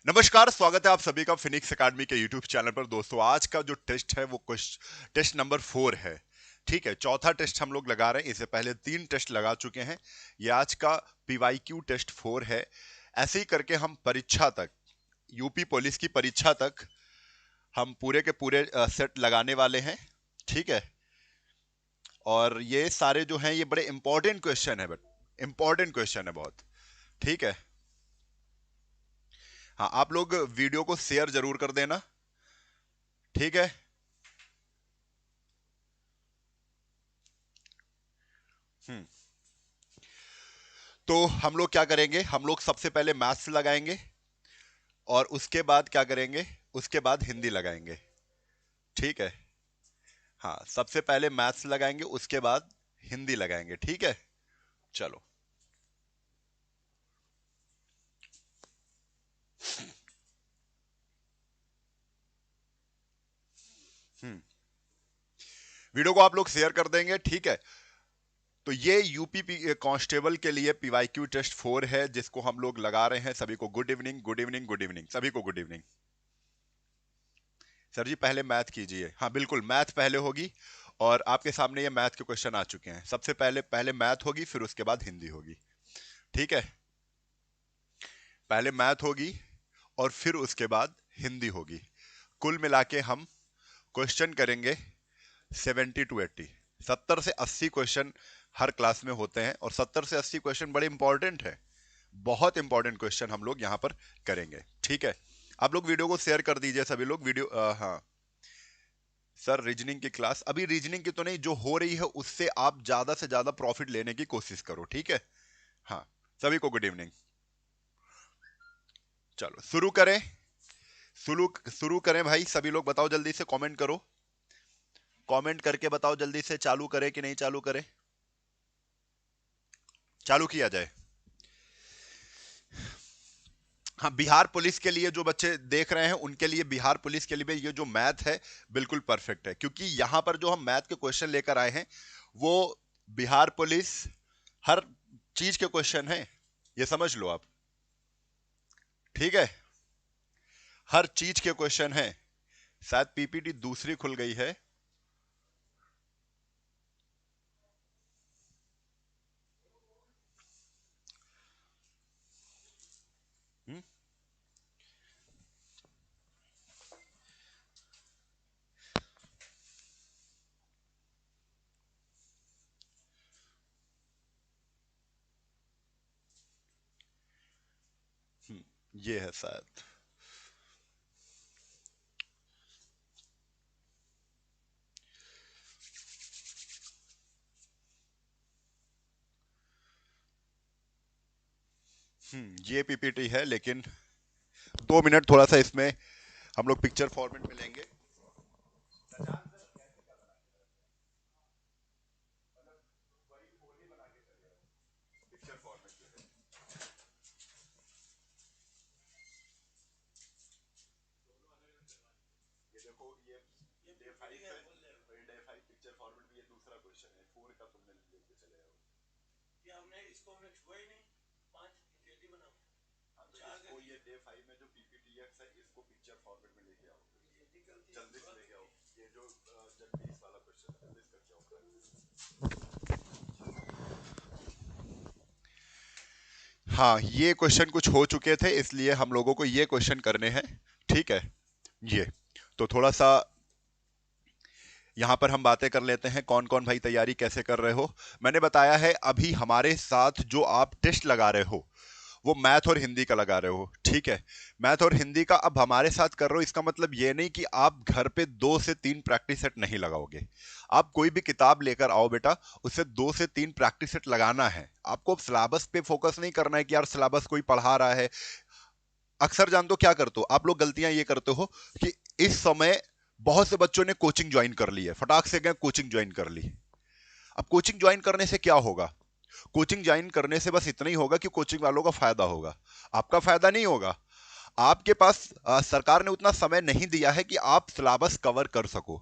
नमस्कार, स्वागत है आप सभी का फिनिक्स एकेडमी के यूट्यूब चैनल पर। दोस्तों, आज का जो टेस्ट है वो टेस्ट नंबर 4 है। ठीक है, चौथा टेस्ट हम लोग लगा रहे हैं। इससे पहले 3 टेस्ट लगा चुके हैं। ये आज का पीवाईक्यू टेस्ट 4 है। ऐसे ही करके हम परीक्षा तक, यूपी पुलिस की परीक्षा तक हम पूरे के पूरे सेट लगाने वाले हैं। ठीक है, और ये सारे जो हैं ये बड़े इंपॉर्टेंट क्वेश्चन है, बट इंपॉर्टेंट क्वेश्चन है बहुत। ठीक है, हाँ, आप लोग वीडियो को शेयर जरूर कर देना। ठीक है, हम्म। तो हम लोग क्या करेंगे, हम लोग सबसे पहले मैथ्स लगाएंगे और उसके बाद क्या करेंगे, उसके बाद हिंदी लगाएंगे। ठीक है, हाँ, सबसे पहले मैथ्स लगाएंगे, उसके बाद हिंदी लगाएंगे। ठीक है, चलो। हम्म, वीडियो को आप लोग शेयर कर देंगे। ठीक है, तो ये यूपी कांस्टेबल के लिए पीवाईक्यू टेस्ट 4 है, जिसको हम लोग लगा रहे हैं। सभी को good evening, good evening, good evening, सभी को गुड इवनिंग। सर जी, पहले मैथ कीजिए। हाँ बिल्कुल, मैथ पहले होगी और आपके सामने ये मैथ के क्वेश्चन आ चुके हैं। सबसे पहले पहले मैथ होगी, फिर उसके बाद हिंदी होगी। ठीक है, पहले मैथ होगी और फिर उसके बाद हिंदी होगी। कुल मिला के हम क्वेश्चन करेंगे 70 टू 80, 70 से 80 क्वेश्चन हर क्लास में होते हैं और 70 से 80 क्वेश्चन बड़े इंपॉर्टेंट है। बहुत इंपॉर्टेंट क्वेश्चन हम लोग यहाँ पर करेंगे। ठीक है, आप लोग वीडियो को शेयर कर दीजिए सभी लोग। वीडियो हाँ सर, रीजनिंग की क्लास अभी रीजनिंग की तो नहीं, जो हो रही है उससे आप ज्यादा से ज्यादा प्रॉफिट लेने की कोशिश करो। ठीक है, हाँ, सभी को गुड इवनिंग। चलो शुरू करें। शुरू शुरू करें भाई, सभी लोग बताओ, जल्दी से कमेंट करो। कमेंट करके बताओ जल्दी से, चालू करें कि नहीं चालू करें। चालू किया जाए। हाँ, बिहार पुलिस के लिए जो बच्चे देख रहे हैं उनके लिए, बिहार पुलिस के लिए भी ये जो मैथ है बिल्कुल परफेक्ट है, क्योंकि यहां पर जो हम मैथ के क्वेश्चन लेकर आए हैं वो बिहार पुलिस हर चीज के क्वेश्चन हैं, ये समझ लो आप। ठीक है, हर चीज के क्वेश्चन हैं। शायद पीपीटी दूसरी खुल गई है। हम्म, ये है शायद। ये पीपीटी है, लेकिन 2 मिनट थोड़ा सा इसमें हम लोग पिक्चर फॉर्मेट में लेंगे। पिक्चर फॉर्मेट में ये देखो, ये डे 5 है और ये डे 5 पिक्चर फॉर्मेट में। ये दूसरा क्वेश्चन है, 4 का तुमने लेके चले आओ। ये हमने इसको हमने छुआ ही नहीं। 5 जल्दी बनाओ। हाँ, तो इसको ये डे 5 में जो पीपीटीएक्स है इसको पिक्चर फॉर्मेट में लेके आओ। जल्दी से लेके आओ। ये जो जल्दी इस वाला क्वेश्चन है, जल्दी करके आओ। हाँ, ये क्वेश्चन कुछ हो चुके थे, इसलिए हम लोगों को ये क्वेश्चन करने हैं। ठीक है, ये तो थोड़ा सा यहां पर हम बातें कर लेते हैं। कौन कौन भाई तैयारी कैसे कर रहे हो। मैंने बताया है, अभी हमारे साथ जो आप टेस्ट लगा रहे हो वो मैथ और हिंदी का लगा रहे हो। ठीक है, मैथ और हिंदी का अब हमारे साथ कर रहे हो, इसका मतलब ये नहीं कि आप घर पे 2 से 3 प्रैक्टिस सेट नहीं लगाओगे। आप कोई भी किताब लेकर आओ बेटा, उससे 2 से 3 प्रैक्टिस सेट लगाना है। आपको सिलेबस पे फोकस नहीं करना है कि यार सिलेबस कोई पढ़ा रहा है। अक्सर जान दो क्या करते हो आप लोग, गलतियां ये करते हो कि इस समय बहुत से बच्चों ने कोचिंग ज्वाइन कर ली है, फटाक से गए कोचिंग ज्वाइन कर ली। अब कोचिंग ज्वाइन करने से क्या होगा, कोचिंग ज्वाइन करने से बस इतना ही होगा कि कोचिंग वालों का फायदा होगा, आपका फायदा नहीं होगा। आपके पास सरकार ने उतना समय नहीं दिया है कि आप सिलेबस कवर कर सको।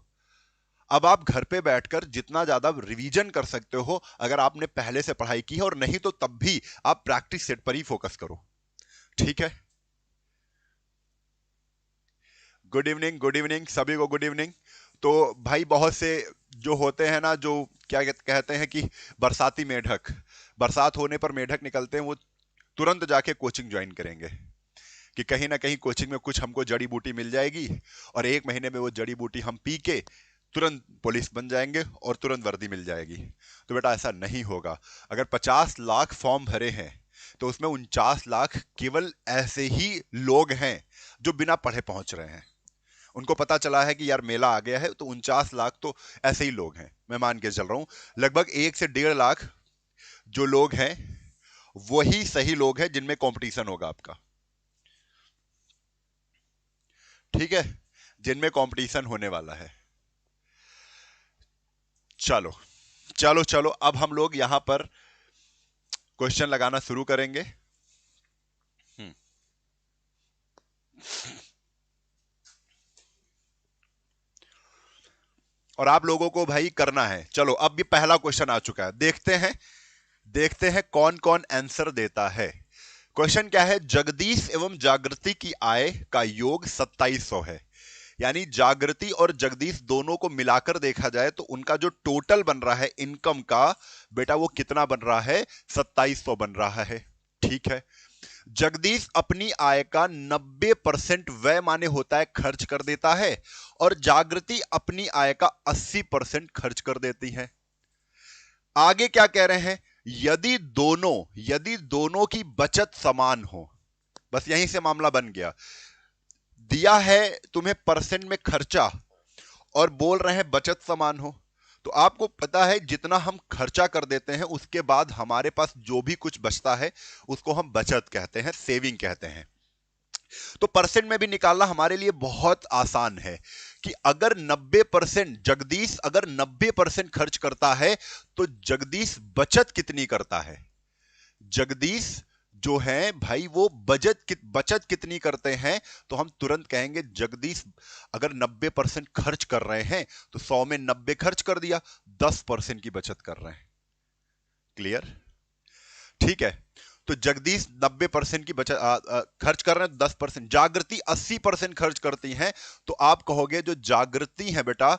अब आप घर पे बैठकर जितना ज्यादा रिवीजन कर सकते हो, अगर आपने पहले से पढ़ाई की है, और नहीं तो तब भी आप प्रैक्टिस सेट पर ही फोकस करो। ठीक है, गुड इवनिंग, गुड इवनिंग सभी को, गुड इवनिंग। तो भाई बहुत से जो होते हैं ना, जो क्या कहते हैं कि बरसाती मेढक, बरसात होने पर मेढक निकलते हैं, वो तुरंत जाके कोचिंग ज्वाइन करेंगे कि कहीं ना कहीं कोचिंग में कुछ हमको जड़ी बूटी मिल जाएगी और 1 महीने में वो जड़ी बूटी हम पी के तुरंत पुलिस बन जाएंगे और तुरंत वर्दी मिल जाएगी। तो बेटा ऐसा नहीं होगा। अगर 50 लाख फॉर्म भरे हैं तो उसमें 49 लाख केवल ऐसे ही लोग हैं जो बिना पढ़े पहुंच रहे हैं। उनको पता चला है कि यार मेला आ गया है, तो 49 लाख तो ऐसे ही लोग हैं। मैं मान के चल रहा हूं लगभग 1 से 1.5 लाख जो लोग हैं वही सही लोग हैं जिनमें कंपटीशन होगा आपका, ठीक है, जिनमें कंपटीशन होने वाला है। चलो चलो चलो, अब हम लोग यहां पर क्वेश्चन लगाना शुरू करेंगे। और आप लोगों को भाई करना है। चलो अब ये पहला क्वेश्चन आ चुका है, देखते हैं कौन कौन आंसर देता है। क्वेश्चन क्या है? जगदीश एवं जागृति की आय का योग 2700 है। यानी जागृति और जगदीश दोनों को मिलाकर देखा जाए तो उनका जो टोटल बन रहा है इनकम का, बेटा वो कितना बन रहा है? 2700 बन रहा है। ठीक है, जगदीश अपनी आय का 90% व्यय माने होता है खर्च कर देता है और जागृति अपनी आय का 80% खर्च कर देती है। आगे क्या कह रहे हैं? यदि दोनों की बचत समान हो, बस यहीं से मामला बन गया। दिया है तुम्हें परसेंट में खर्चा और बोल रहे हैं बचत समान हो, तो आपको पता है जितना हम खर्चा कर देते हैं उसके बाद हमारे पास जो भी कुछ बचता है उसको हम बचत कहते हैं, सेविंग कहते हैं। तो परसेंट में भी निकालना हमारे लिए बहुत आसान है कि अगर 90% जगदीश अगर 90% खर्च करता है तो जगदीश बचत कितनी करता है? जगदीश जो है भाई वो बचत कितनी करते हैं? तो हम तुरंत कहेंगे जगदीश अगर 90% खर्च कर रहे हैं तो 100 में 90 खर्च कर दिया, 10% की बचत कर रहे हैं। क्लियर? ठीक है, तो जगदीश 90% की बचत खर्च कर रहे हैं, 10%। जागृति 80% खर्च करती हैं, तो आप कहोगे जो जागृति है बेटा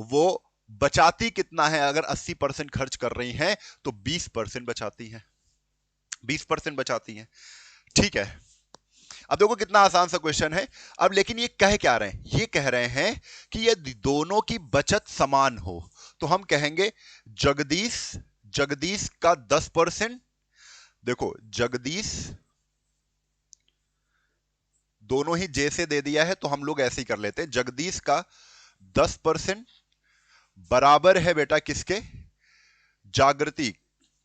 वो बचाती कितना है? अगर 80% खर्च कर रही हैं तो 20% बचाती हैं, 20% बचाती हैं। ठीक है, अब देखो कितना आसान सा क्वेश्चन है। अब लेकिन ये कह क्या रहे हैं? ये कह रहे हैं कि यदि दोनों की बचत समान हो तो हम कहेंगे जगदीश का 10%। देखो जगदीश दोनों ही जैसे दे दिया है तो हम लोग ऐसे ही कर लेते हैं। जगदीश का 10% बराबर है बेटा किसके? जागृति,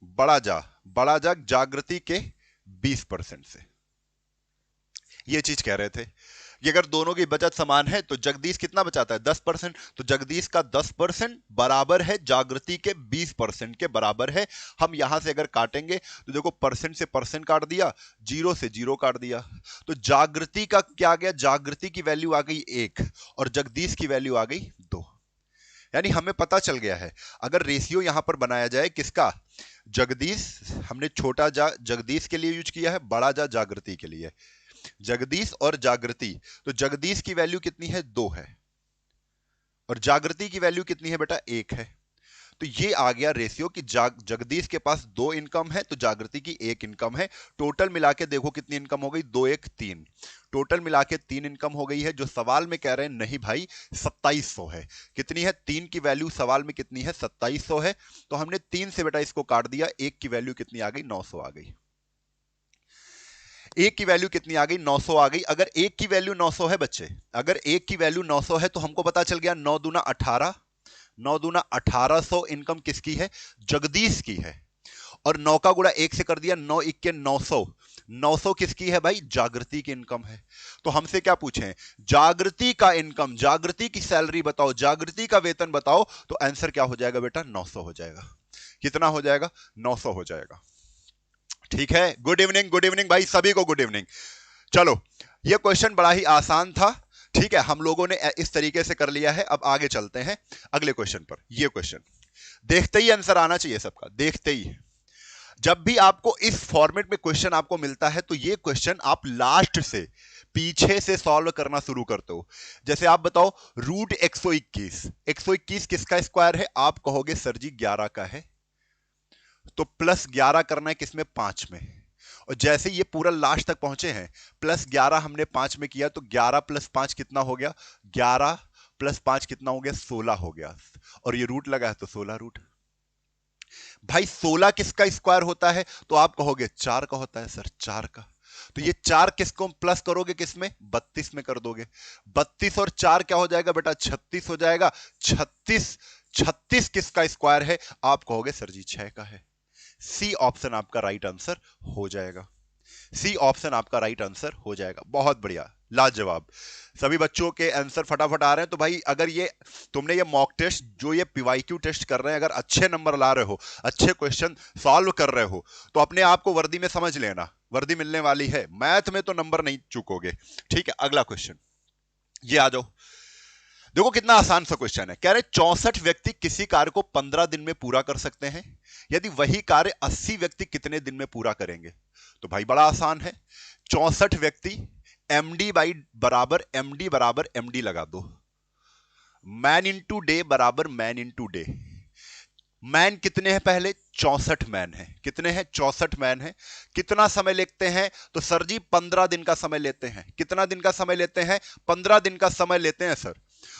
बड़ा जा जागृति के 20% से। ये चीज कह रहे थे कि अगर दोनों की बचत समान है तो जगदीश कितना बचाता है? 10%। तो जगदीश का 10% बराबर है जागृति के 20% के बराबर है। हम यहां से अगर काटेंगे तो देखो परसेंट से परसेंट काट दिया, जीरो से जीरो काट दिया, तो जागृति का क्या आ गया? जागृति की वैल्यू आ गई 1 और जगदीश की वैल्यू आ गई 2। यानी हमें पता चल गया है अगर रेशियो यहां पर बनाया जाए किसका? जगदीश, हमने छोटा जा जगदीश के लिए यूज किया है, बड़ा जा जागृति के लिए। जगदीश और जागृति, तो जगदीश की वैल्यू कितनी है? 2 है और जागृति की वैल्यू कितनी है बेटा? 1 है। तो ये आ गया रेशियो कि जगदीश के पास 2 इनकम है तो जागृति की 1 इनकम है। टोटल मिला के देखो कितनी इनकम हो गई? 2 1 3, टोटल मिला के 3 इनकम हो गई है। जो सवाल में कह रहे हैं नहीं भाई 2700 है। कितनी है? 3 की वैल्यू सवाल में कितनी है? 2700 है। तो हमने 3 से बेटा इसको काट दिया, 1 की वैल्यू कितनी आ गई? 900 आ गई। 1 की वैल्यू कितनी आ गई? 900 आ गई। अगर 1 की वैल्यू 900 है बच्चे, अगर 1 की वैल्यू 900 है तो हमको पता चल गया 9 दूना 18, 9 दूना 1800 इनकम किसकी है? जगदीश की है। और 9 का गुणा 1 से कर दिया, 9 इक्के 900, 900 किसकी है भाई? जागृति की इनकम है। तो हमसे क्या पूछे? जागृति का इनकम, जागृति की सैलरी बताओ, जागृति का वेतन बताओ। तो आंसर क्या हो जाएगा बेटा? 900 हो जाएगा। कितना हो जाएगा? 900 हो जाएगा। ठीक है, गुड इवनिंग भाई सभी को, गुड इवनिंग। चलो ये क्वेश्चन बड़ा ही आसान था। ठीक है, हम लोगों ने इस तरीके से कर लिया है। अब आगे चलते हैं अगले क्वेश्चन पर। ये क्वेश्चन देखते ही आंसर आना चाहिए सबका, देखते ही। जब भी आपको इस फॉर्मेट में क्वेश्चन आपको मिलता है तो ये क्वेश्चन आप लास्ट से पीछे से सॉल्व करना शुरू करते हो। जैसे आप बताओ रूट 121, 121 किसका स्क्वायर है? आप कहोगे सर जी 11 का है, तो प्लस 11 करना है किसमें? 5 में। और जैसे ये पूरा लास्ट तक पहुंचे हैं, प्लस 11 हमने 5 में किया, तो 11 प्लस 5 कितना हो गया? 11 प्लस 5 कितना हो गया? 16 हो गया। और ये रूट लगा है तो 16 रूट। भाई 16 किसका स्क्वायर होता है? तो आप कहोगे 4 का होता है सर, 4 का। तो ये 4 किसको प्लस करोगे? किसमें? 32 में कर दोगे। 32 और 4 क्या हो जाएगा बेटा? 36 हो जाएगा। 36, 36 किसका स्क्वायर है? आप कहोगे सर जी 6 का है। सी ऑप्शन आपका राइट आंसर हो जाएगा। सी ऑप्शन आपका राइट आंसर हो जाएगा। बहुत बढ़िया, लाजवाब। सभी बच्चों के आंसर फटाफट आ रहे हैं। तो भाई अगर ये तुमने ये मॉक टेस्ट, जो ये पीवाईक्यू टेस्ट कर रहे हैं, अगर अच्छे नंबर ला रहे हो, अच्छे क्वेश्चन सॉल्व कर रहे हो, तो अपने आप को वर्दी में समझ लेना, वर्दी मिलने वाली है। मैथ में तो नंबर नहीं चूकोगे। ठीक है, अगला क्वेश्चन ये आ जाओ। देखो कितना आसान सा क्वेश्चन है। कह रहे 64 व्यक्ति किसी कार्य को 15 दिन में पूरा कर सकते हैं, यदि वही कार्य 80 व्यक्ति कितने दिन में पूरा करेंगे? तो भाई बड़ा आसान है। 64 व्यक्ति, एमडी बराबर एमडी लगा दो। मैन इंटू डे बराबर मैन इंटू डे। मैन कितने हैं? पहले 64 मैन है। कितने हैं? 64 मैन है। कितना समय लेते हैं? तो सर जी 15 दिन का समय लेते हैं। कितना दिन का समय लेते हैं? 15 दिन का समय लेते हैं सर।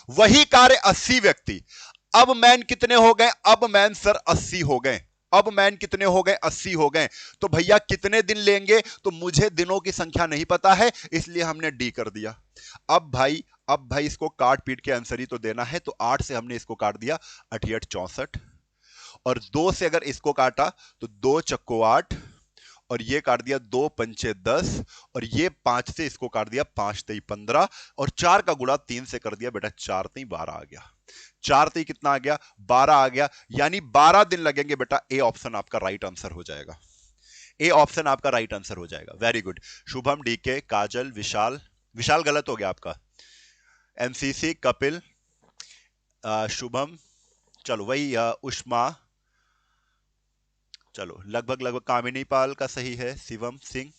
वही कार्य 80 व्यक्ति। अब मैन कितने हो गए? अब मैन सर 80 हो गए। अब मैन कितने हो गए? 80 हो गए। तो भैया कितने दिन लेंगे? तो मुझे दिनों की संख्या नहीं पता है, इसलिए हमने डी कर दिया। अब भाई इसको काट पीट के आंसर ही तो देना है। तो 8 से हमने इसको काट दिया, 88 64, और 2 से अगर इसको काटा तो 2 चक्को 8, और ये काट दिया 2 पंचे 10, और ये 5 से इसको काट दिया 5 तेई 15, और 4 का गुणा 3 से कर दिया बेटा, 4 तेई 12 आ गया। 4 तेई कितना आ गया? 12 आ गया। यानी 12 दिन लगेंगे बेटा। ए ऑप्शन आपका राइट आंसर हो जाएगा। ए ऑप्शन आपका राइट आंसर हो जाएगा। Very good. Shubham, DK, Kajal, Vishal, Vishal गलत हो गया आपका, एमसीसी, कपिल, शुभम, चलो वही उष्मा, चलो लगभग कामिनी पाल का सही है, शिवम सिंह,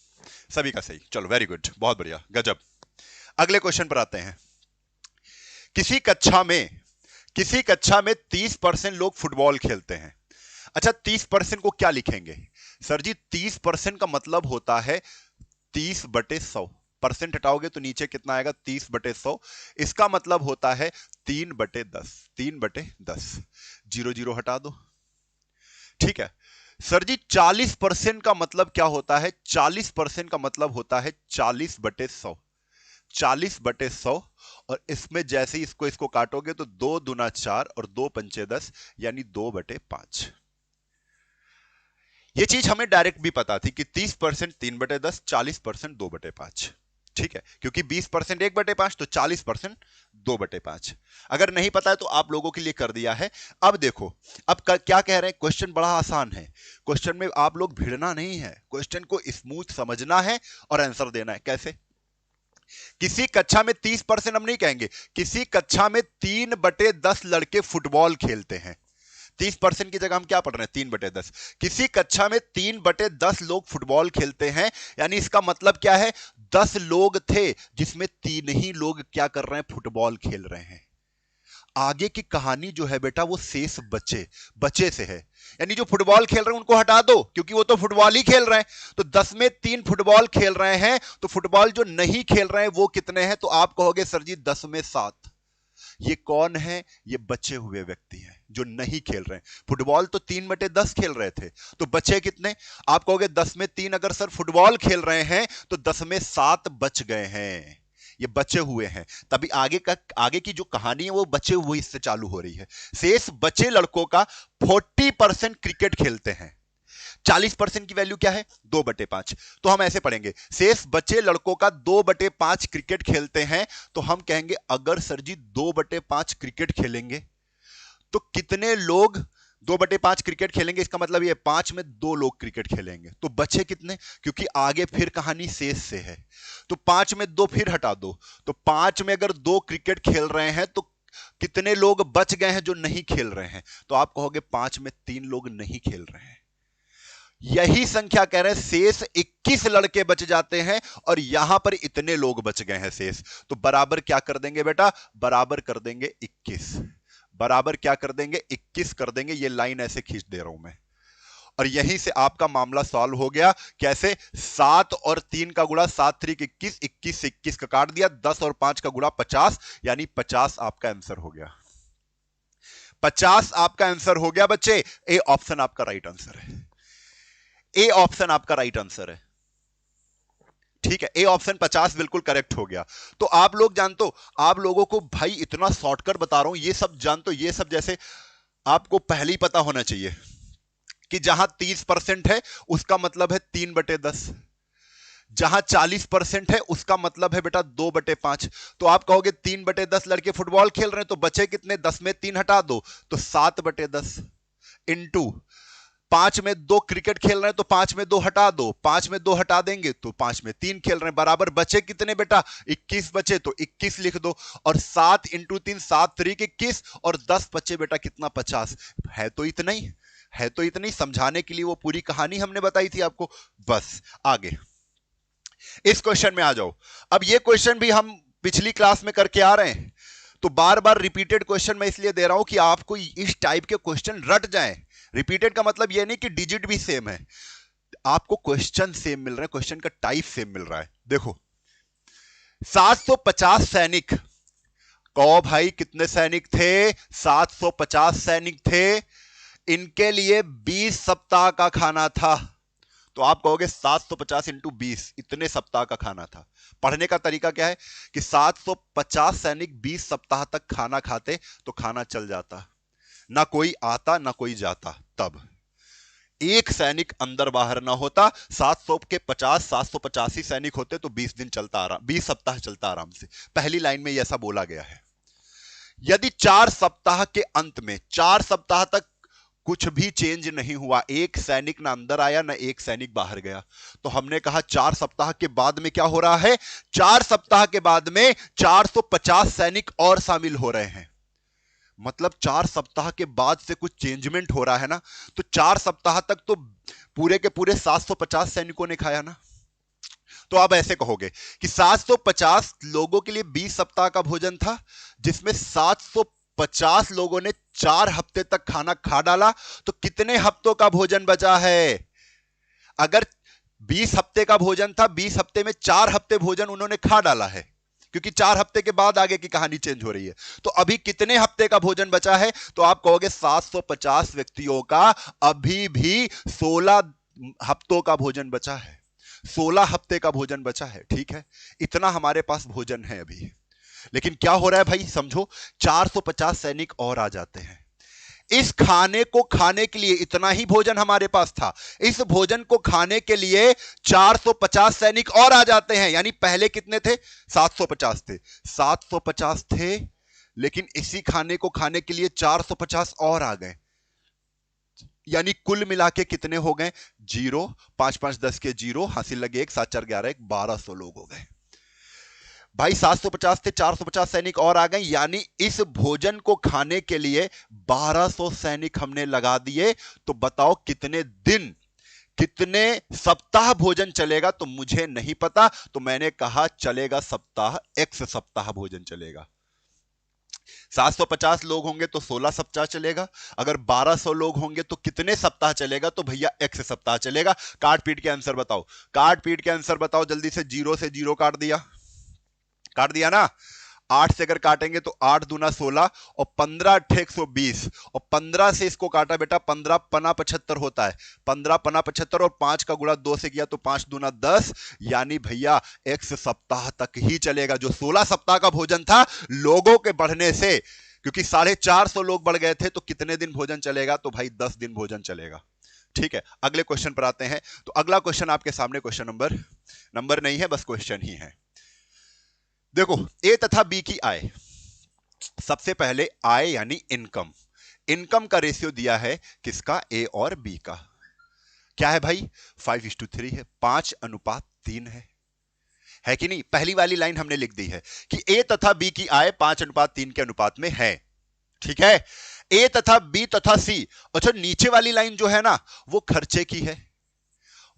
सभी का सही। चलो वेरी गुड, बहुत बढ़िया, गजब। अगले क्वेश्चन पर आते हैं। किसी कक्षा में 30% लोग फुटबॉल खेलते हैं। अच्छा 30% को क्या लिखेंगे? सर जी 30% का मतलब होता है 30/100। परसेंट हटाओगे तो नीचे कितना आएगा? 30/100। इसका मतलब होता है 3/10। 3/10, 0 हटा दो। ठीक है सर जी 40% का मतलब क्या होता है? 40% का मतलब होता है 40/100। 40/100, और इसमें जैसे ही इसको काटोगे तो 2 दूना 4 और 2 पंचे 10, यानी 2/5। ये चीज हमें डायरेक्ट भी पता थी कि 30% 3/10, 40% 2/5। ठीक है, क्योंकि 20% 1/5, तो 40% 2/5। अगर नहीं पता है तो आप लोगों के लिए कर दिया है। अब देखो, अब क्या कह रहे हैं? क्वेश्चन बड़ा आसान है। क्वेश्चन में आप लोग भिड़ना नहीं है, क्वेश्चन को स्मूथ समझना है और आंसर देना है। कैसे? किसी कक्षा में 30%, हम नहीं कहेंगे, किसी कक्षा में 3/10 लड़के फुटबॉल खेलते हैं। 30% की जगह हम क्या पढ़ रहे हैं? 3/10। किसी कक्षा में 3/10 लोग फुटबॉल खेलते हैं, यानी इसका मतलब क्या है? 10 लोग थे जिसमें 3 ही लोग क्या कर रहे हैं? फुटबॉल खेल रहे हैं। आगे की कहानी जो है बेटा वो शेष बचे से है। यानी जो फुटबॉल खेल रहे हैं उनको हटा दो, क्योंकि वो तो फुटबॉल ही खेल रहे हैं। तो 10 में 3 फुटबॉल खेल रहे हैं, तो फुटबॉल जो नहीं खेल रहे हैं वो कितने हैं? तो आप कहोगे सर जी 10 में 7। ये कौन है? ये बचे हुए व्यक्ति हैं जो नहीं खेल रहे हैं। फुटबॉल तो 3/10 खेल रहे थे, तो बचे कितने? आप कहोगे 10 में 3 अगर सर फुटबॉल खेल रहे हैं तो 10 में 7 बच गए हैं, ये बचे हुए हैं। तभी आगे की जो कहानी है वो बचे हुए इससे चालू हो रही है। शेष बचे लड़कों का 40% क्रिकेट खेलते हैं। 40% की वैल्यू क्या है? 2/5। तो हम ऐसे पढ़ेंगे, शेष बचे लड़कों का 2/5 क्रिकेट खेलते हैं। तो हम कहेंगे अगर सर जी 2/5 क्रिकेट खेलेंगे तो कितने लोग 2/5 क्रिकेट खेलेंगे? इसका मतलब ये 5 में 2 लोग क्रिकेट खेलेंगे, तो बचे कितने? क्योंकि आगे फिर कहानी शेष से है, तो 5 में 2 फिर हटा दो, तो 5 में अगर 2 क्रिकेट खेल रहे हैं तो कितने लोग बच गए हैं जो नहीं खेल रहे हैं? तो आप कहोगे 5 में 3 लोग नहीं खेल रहे हैं। यही संख्या कह रहे हैं, शेष 21 लड़के बच जाते हैं और यहां पर इतने लोग बच गए हैं शेष। तो बराबर क्या कर देंगे बेटा, बराबर कर देंगे 21, बराबर क्या कर देंगे 21 कर देंगे। ये लाइन ऐसे खींच दे रहा हूं मैं, और यहीं से आपका मामला सॉल्व हो गया। कैसे, 7 और 3 का गुणा 7 3 21, 21 से 21 का काट दिया, 10 और 5 का गुणा 50, यानी 50 आपका आंसर हो गया। 50 आपका आंसर हो गया बच्चे। ए ऑप्शन आपका राइट आंसर है, ए ऑप्शन आपका राइट आंसर है। ठीक है, ए ऑप्शन 50 बिल्कुल करेक्ट हो गया। तो आप लोग जानते हो, आप लोगों को भाई इतना शॉर्टकट बता रहा हूं, ये सब जानते हो, ये सब जैसे आपको पहले ही पता होना चाहिए कि जहां 30% है उसका मतलब है 3/10, जहां 40% है उसका मतलब है बेटा 2/5। तो आप कहोगे 3/10 लड़के फुटबॉल खेल रहे हैं तो बचे कितने, 10 में 3 हटा दो तो 7/10 इंटू 5 में 2 क्रिकेट खेल रहे हैं तो 5 में 2 हटा दो, 5 में 2 हटा देंगे तो 5 में 3 खेल रहे हैं, बराबर बचे कितने बेटा 21 बचे, तो 21 लिख दो। और 7 इंटू 3 7 3 21 और 10 बचे बेटा कितना 50। है तो इतना ही, है तो इतनी, समझाने के लिए वो पूरी कहानी हमने बताई थी आपको। बस आगे इस क्वेश्चन में आ जाओ। अब ये क्वेश्चन भी हम पिछली क्लास में करके आ रहे हैं, तो बार बार रिपीटेड क्वेश्चन मैं इसलिए दे रहा हूं कि आपको इस टाइप के क्वेश्चन रट जाएं। रिपीटेड का मतलब यह नहीं कि डिजिट भी सेम है, आपको क्वेश्चन सेम मिल रहे हैं, क्वेश्चन का टाइप सेम मिल रहा है। देखो 750 सैनिक, कहो भाई कितने सैनिक थे, 750 सैनिक थे, इनके लिए 20 सप्ताह का खाना था। तो आप कहोगे 750 इंटू 20, इतने सप्ताह का खाना था। पढ़ने का तरीका क्या है कि 750 सैनिक 20 सप्ताह तक खाना खाते तो खाना चल जाता, ना कोई आता ना कोई जाता। तब एक सैनिक अंदर बाहर ना होता, 700 के 50 785 सैनिक होते तो 20 दिन चलता, आराम 20 सप्ताह चलता आराम से। पहली लाइन में ऐसा बोला गया है। यदि 4 सप्ताह के अंत में 4 सप्ताह तक कुछ भी चेंज नहीं हुआ, एक सैनिक ना अंदर आया ना एक सैनिक बाहर गया, तो हमने कहा 4 सप्ताह के बाद में क्या हो रहा है, 4 सप्ताह के बाद में 450 सैनिक और शामिल हो रहे हैं। मतलब 4 सप्ताह के बाद से कुछ चेंजमेंट हो रहा है ना, तो 4 सप्ताह तक तो पूरे के पूरे 750 सैनिकों ने खाया ना। तो आप ऐसे कहोगे कि 750 लोगों के लिए 20 सप्ताह का भोजन था, जिसमें 750 लोगों ने 4 हफ्ते तक खाना खा डाला, तो कितने हफ्तों का भोजन बचा है। अगर 20 हफ्ते का भोजन था, 20 हफ्ते में 4 हफ्ते भोजन उन्होंने खा डाला है, क्योंकि 4 हफ्ते के बाद आगे की कहानी चेंज हो रही है। तो अभी कितने हफ्ते का भोजन बचा है, तो आप कहोगे 750 व्यक्तियों का अभी भी 16 हफ्तों का भोजन बचा है, 16 हफ्ते का भोजन बचा है। ठीक है, इतना हमारे पास भोजन है अभी। लेकिन क्या हो रहा है भाई, समझो 450 सैनिक और आ जाते हैं। इस खाने को खाने के लिए इतना ही भोजन हमारे पास था, इस भोजन को खाने के लिए 450 सैनिक और आ जाते हैं। यानी पहले कितने थे, 750 थे, 750 थे, लेकिन इसी खाने को खाने के लिए 450 और आ गए, यानी कुल मिला के कितने हो गए, 0 5 5 10 के 0, हासिल लगे 1 7 4 11 1, 1200 लोग हो गए भाई। 750 थे, 450 सैनिक और आ गए, यानी इस भोजन को खाने के लिए 1200 सैनिक हमने लगा दिए। तो बताओ कितने दिन, कितने सप्ताह भोजन चलेगा, तो मुझे नहीं पता, तो मैंने कहा चलेगा सप्ताह, x सप्ताह भोजन चलेगा। 750 लोग होंगे तो 16 सप्ताह चलेगा, अगर 1200 लोग होंगे तो कितने सप्ताह चलेगा, तो भैया x सप्ताह चलेगा। काट पीट के आंसर बताओ, काट पीट के आंसर बताओ जल्दी से। 0 से 0 काट दिया, काट दिया ना। 8 से अगर काटेंगे तो 8 दूना 16 और 15 अट्ठे 120, और 15 से इसको काटा बेटा, 15 पना 75 होता है, 15 पना 75 और 5 का गुणा 2 से किया तो 5 दूना 10, यानी भैया x सप्ताह तक ही चलेगा। जो 16 सप्ताह का भोजन था, लोगों के बढ़ने से, क्योंकि 450 लोग बढ़ गए थे, तो कितने दिन भोजन चलेगा, तो भाई 10 दिन भोजन चलेगा। ठीक है, अगले क्वेश्चन पर आते हैं। तो अगला क्वेश्चन आपके सामने, क्वेश्चन नंबर नहीं है, बस क्वेश्चन ही है। देखो ए तथा बी की आय, सबसे पहले आय यानी इनकम, इनकम का रेशियो दिया है किसका, ए और बी का। क्या है भाई, 5:3 है, 5:3 है कि नहीं। पहली वाली लाइन हमने लिख दी है कि ए तथा बी की आय 5:3 के अनुपात में है। ठीक है, ए तथा बी तथा सी। अच्छा, नीचे वाली लाइन जो है ना, वो खर्चे की है,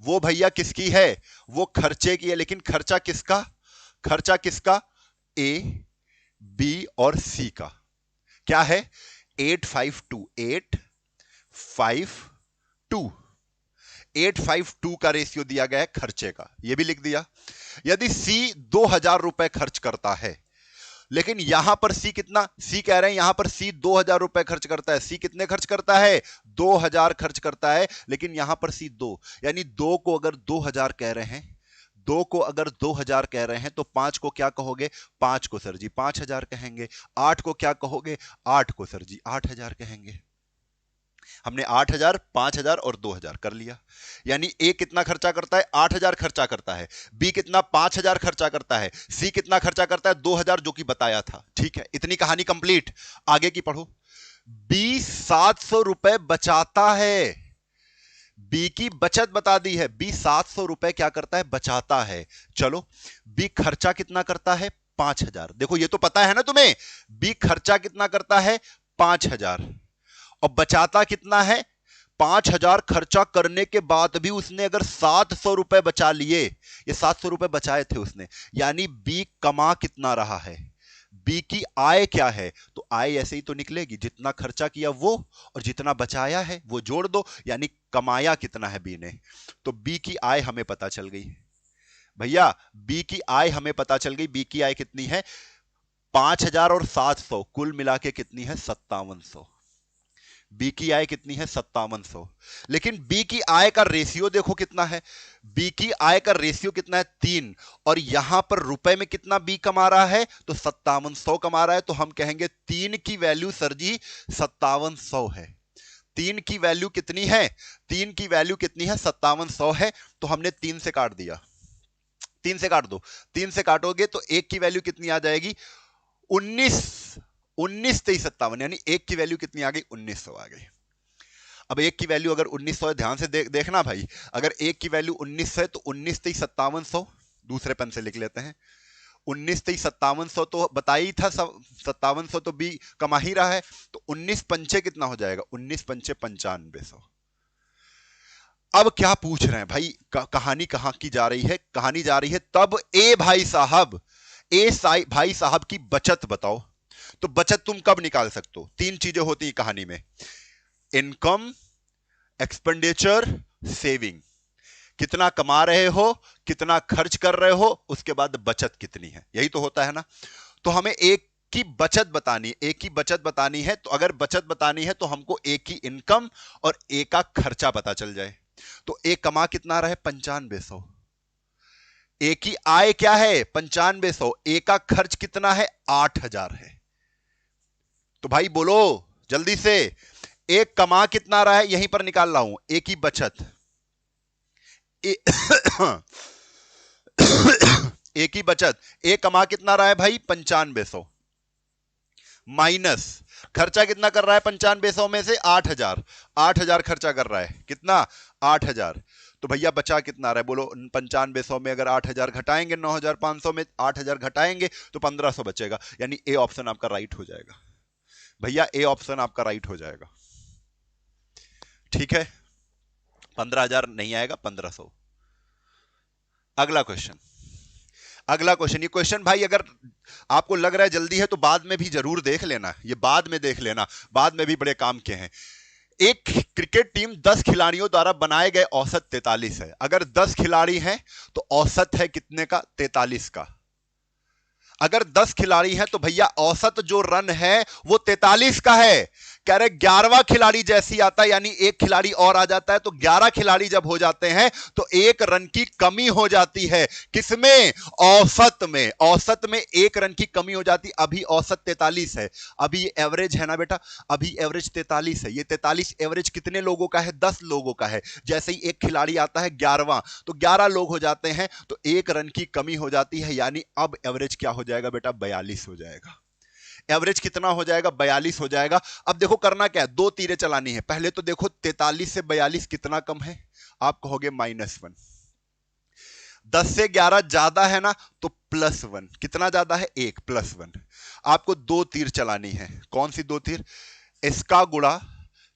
वो भैया किसकी है, वो खर्चे की है। लेकिन खर्चा किसका, खर्चा किसका, ए बी और सी का। क्या है, 852 852 852 का रेशियो दिया गया है खर्चे का, ये भी लिख दिया। यदि सी 2000 रुपए खर्च करता है, लेकिन यहां पर सी कितना, सी कह रहे हैं यहां पर सी 2000 रुपए खर्च करता है। सी कितने खर्च करता है, 2000 खर्च करता है, लेकिन यहां पर सी 2, यानी 2 को अगर 2000 कह रहे हैं, 2 को अगर 2000 कह रहे हैं, तो 5 को क्या कहोगे, 5 को सर जी 5000 कहेंगे। 8 को क्या कहोगे, 8 को सर जी 8000 कहेंगे। हमने 8000, 5000 और 2000 कर लिया। यानी ए कितना खर्चा करता है, 8000 खर्चा करता है। बी कितना, 5000 खर्चा करता है। सी कितना खर्चा करता है, 2000, जो कि बताया था। ठीक है, इतनी कहानी कंप्लीट। आगे की पढ़ो। बी 700 रुपए बचाता है। बी की बचत बता दी है, बी 700 रुपए क्या करता है, बचाता है। चलो, बी खर्चा कितना करता है, 5000। देखो ये तो पता है ना तुम्हें, बी खर्चा कितना करता है, 5000, और बचाता कितना है, 5000 खर्चा करने के बाद भी उसने अगर 700 रुपए बचा लिए, ये 700 रुपए बचाए थे उसने, यानी बी कमा कितना रहा है, बी की आय क्या है, तो आय ऐसे ही तो निकलेगी, जितना खर्चा किया वो और जितना बचाया है वो जोड़ दो, यानी कमाया कितना है बी ने। तो बी की आय हमें पता चल गई भैया, बी की आय हमें पता चल गई। बी की आय कितनी है, 5000 और 700 कुल मिला के कितनी है, 5700। बी की आय कितनी है, 5700। लेकिन बी की आय का रेशियो देखो कितना है, बी की आय का रेशियो कितना है, 3, और यहां पर रुपए में कितना बी कमा रहा है, तो 5700 कमा रहा है। तो हम कहेंगे 3 की वैल्यू सर जी 5700 है। 3 की वैल्यू कितनी है, 3 की वैल्यू कितनी है, 5700 है। तो हमने 3 से काट दिया, 3 से काट दो, 3 से काटोगे तो एक की वैल्यू कितनी आ जाएगी, 19, 19 23 57, यानी एक की वैल्यू कितनी आ गई, 1900 आ गई। अब एक की वैल्यू अगर 1900 है, ध्यान से देखना भाई, अगर एक की वैल्यू 19 है तो 19 23 5700, दूसरे पेन से लिख लेते हैं। 19 23 5700 तो बताया ही था, 5700 तो बी कमा ही रहा है। तो 19 पंचे कितना हो जाएगा, 19 पंचे 9500। अब क्या पूछ रहे हैं भाई, कहानी कहां की जा रही है, कहानी जा रही है तब ए भाई साहब, भाई साहब की बचत बताओ। तो बचत तुम कब निकाल सकते हो, 3 चीजें होती है कहानी में, इनकम, एक्सपेंडिचर, सेविंग। कितना कमा रहे हो, कितना खर्च कर रहे हो, उसके बाद बचत कितनी है, यही तो होता है ना। तो हमें एक की बचत बतानी है, एक की बचत बतानी है। तो अगर बचत बतानी है तो हमको एक की इनकम और एक का खर्चा पता चल जाए। तो एक कमा कितना रहा है, 9500। एक की आय क्या है, 9500। एक का खर्च कितना है, 8000 है। तो भाई बोलो जल्दी से, एक कमा कितना रहा है, यहीं पर निकाल रहा हूं, एक की बचत एक ही बचत, एक कमा कितना रहा है भाई, 9500, माइनस खर्चा कितना कर रहा है, 9500 में से 8000, 8000 खर्चा कर रहा है, कितना, 8000। तो भैया बचा कितना रहा है, बोलो 9500 में अगर 8000 घटाएंगे, 9500 में 8000 घटाएंगे तो 1500 बचेगा, यानी ए ऑप्शन आपका राइट हो जाएगा भैया, ए ऑप्शन आपका राइट हो जाएगा। ठीक है, 15000 नहीं आएगा, 1500। अगला क्वेश्चन, अगला क्वेश्चन, ये क्वेश्चन भाई अगर आपको लग रहा है जल्दी है तो बाद में भी जरूर देख लेना, ये बाद में देख लेना, बाद में भी बड़े काम के हैं। एक क्रिकेट टीम 10 खिलाड़ियों द्वारा बनाए गए औसत 43 है। अगर 10 खिलाड़ी हैं तो औसत है कितने का, 43 का। अगर 10 खिलाड़ी हैं तो भैया औसत जो रन है वो 43 का है। कह रहे 11वां खिलाड़ी जैसी आता है, यानी एक खिलाड़ी और आ जाता है, तो 11 खिलाड़ी जब हो जाते हैं तो एक रन की कमी हो जाती है। किसमें, औसत में, औसत में एक रन की कमी हो जाती। अभी औसत 43 है, अभी ये एवरेज है ना बेटा, अभी एवरेज 43 है। ये 43 एवरेज कितने लोगों का है, 10 लोगों का है। जैसे ही एक खिलाड़ी आता है 11वां, तो 11 लोग हो जाते हैं, तो एक रन की कमी हो जाती है, यानी अब एवरेज क्या हो जाएगा बेटा, 42 हो जाएगा। एवरेज कितना हो जाएगा, 42 हो जाएगा। अब देखो करना क्या है, 2 तीरें चलानी है। पहले तो देखो 43 से 42 कितना कम है, आप कहोगे -1। 10 से 11 ज्यादा है ना, तो +1। कितना ज्यादा है, 1, +1। आपको 2 तीर चलानी है। कौन सी 2 तीर, इसका गुणा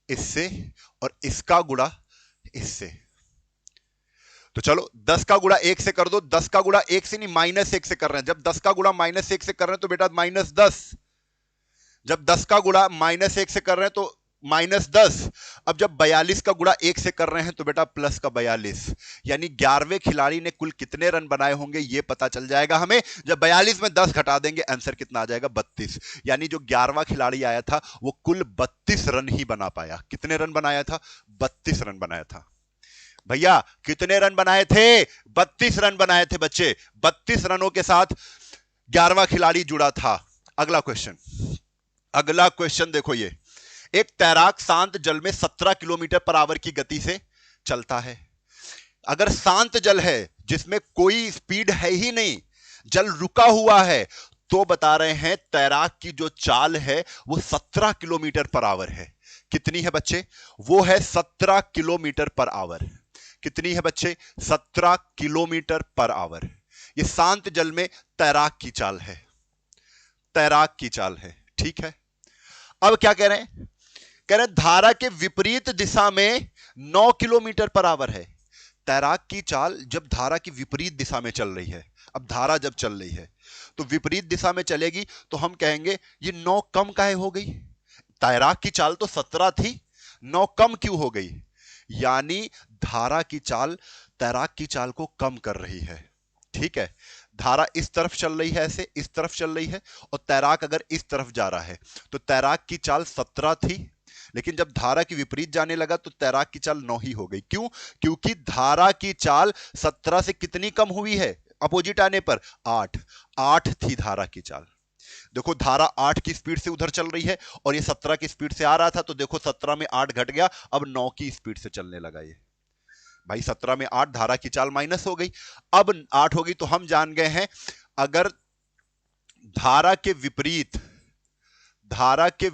इससे और इसका गुणा इससे। तो चलो 10 का गुणा 1 से कर दो। 10 का गुणा 1 से नहीं, -1 से कर रहे हैं। जब 10 का गुणा -1 से कर रहे हैं तो बेटा -10। जब 10 का गुणा -1 से कर रहे हैं तो -10। अब जब 42 का गुणा 1 से कर रहे हैं तो बेटा प्लस का 42। यानी 11वें खिलाड़ी ने कुल कितने रन बनाए होंगे ये पता चल जाएगा हमें। जब 42 में 10 घटा देंगे आंसर कितना आ जाएगा, 32। यानी जो 11वां खिलाड़ी आया था वो कुल 32 रन ही बना पाया। कितने रन बनाया था? 32 रन बनाया था। भैया कितने रन बनाए थे? 32 रन बनाए थे बच्चे। 32 रनों के साथ 11वां खिलाड़ी जुड़ा था। अगला क्वेश्चन देखो, ये एक तैराक शांत जल में 17 किलोमीटर पर आवर की गति से चलता है। अगर शांत जल है जिसमें कोई स्पीड है ही नहीं, जल रुका हुआ है, तो बता रहे हैं तैराक की जो चाल है वो 17 किलोमीटर पर आवर है। कितनी है बच्चे? वो है 17 किलोमीटर पर आवर। कितनी है बच्चे? 17 किलोमीटर पर आवर। ये शांत जल में तैराक की चाल है, तैराक की चाल है। ठीक है, अब क्या कह रहे हैं? कह रहे हैं धारा के विपरीत दिशा में 9 किलोमीटर पर आवर है। तैराक की चाल जब धारा की विपरीत दिशा में चल रही है, अब धारा जब चल रही है तो विपरीत दिशा में चलेगी, तो हम कहेंगे ये 9 कम काहे हो गई? तैराक की चाल तो 17 थी, 9 कम क्यों हो गई? यानी धारा की चाल तैराक की चाल को कम कर रही है। ठीक है, धारा इस तरफ चल रही है, ऐसे इस तरफ चल रही है, और तैराक अगर इस तरफ जा रहा है तो तैराक की चाल 17 थी, लेकिन जब धारा की विपरीत जाने लगा तो तैराक की चाल 9 ही हो गई। क्यों? क्योंकि धारा की चाल 17 से कितनी कम हुई है अपोजिट आने पर? 8 थी धारा की चाल। देखो धारा 8 की स्पीड से उधर चल रही है और ये 17 की स्पीड से आ रहा था, तो देखो 17 में 8 घट गया, अब 9 की स्पीड से चलने लगा ये। भाई 17 में 8, धारा की चाल माइनस हो गई, अब 8 हो गई। तो हम जान गए हैं अगर धारा के विपरीत धारा की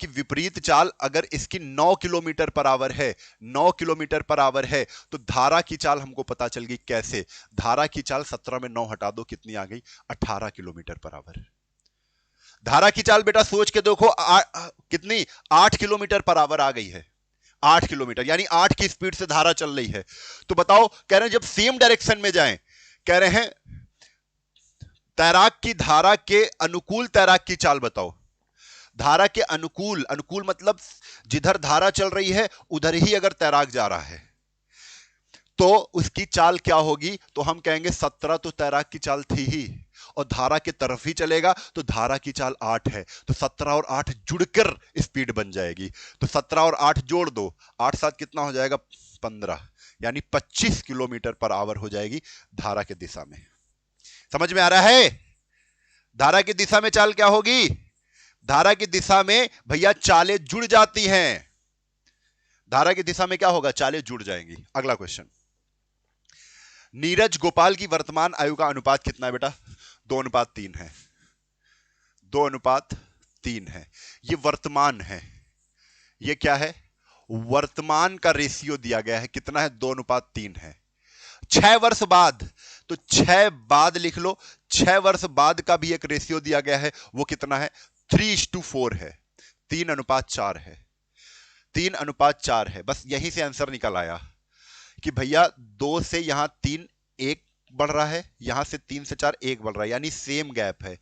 विपरीत चाल अगर इसकी 9 किलोमीटर पर आवर है, 9 किलोमीटर पर आवर है, तो धारा की चाल हमको पता चल गई। कैसे? धारा की चाल 17 में 9 हटा दो, कितनी आ गई? 18 किलोमीटर पर आवर। धारा की चाल बेटा सोच के देखो कितनी? 8 किलोमीटर पर आवर आ गई है। 8 किलोमीटर यानी 8 की स्पीड से धारा चल रही है। तो बताओ, कह रहे हैं जब सेम डायरेक्शन में जाएं, कह रहे हैं तैराक की धारा के अनुकूल तैराक की चाल बताओ। धारा के अनुकूल मतलब जिधर धारा चल रही है उधर ही अगर तैराक जा रहा है तो उसकी चाल क्या होगी? तो हम कहेंगे 17 तो तैराक की चाल थी ही, और धारा की तरफ ही चलेगा तो धारा की चाल 8 है, तो 17 और 8 जुड़कर स्पीड बन जाएगी। तो 17 और 8 जोड़ दो, 8 7 कितना हो जाएगा? 15, यानी 25 किलोमीटर पर आवर हो जाएगी धारा की दिशा में। समझ में आ रहा है? धारा की दिशा में चाल क्या होगी? धारा की दिशा में भैया चालें जुड़ जाती हैं। धारा की दिशा में क्या होगा? चालें जुड़ जाएंगी। अगला क्वेश्चन, नीरज गोपाल की वर्तमान आयु का अनुपात कितना है बेटा? 2:3 है। 2:3 है। ये वर्तमान है। ये क्या है? वर्तमान का रेशियो दिया गया है। कितना है? 2:3 है। 6 वर्ष बाद, तो 6 बाद लिख लो। 6 वर्ष बाद का भी एक रेशियो दिया गया है, वो कितना है? 3:4 है। 3:4 है। 3:4 है। बस यहीं से आंसर निकल आया कि भैया 2 से यहां 3 1 बढ़ रहा है, यहां से 3 से 4 1 बढ़ रहा है, यानी सेम गैप है।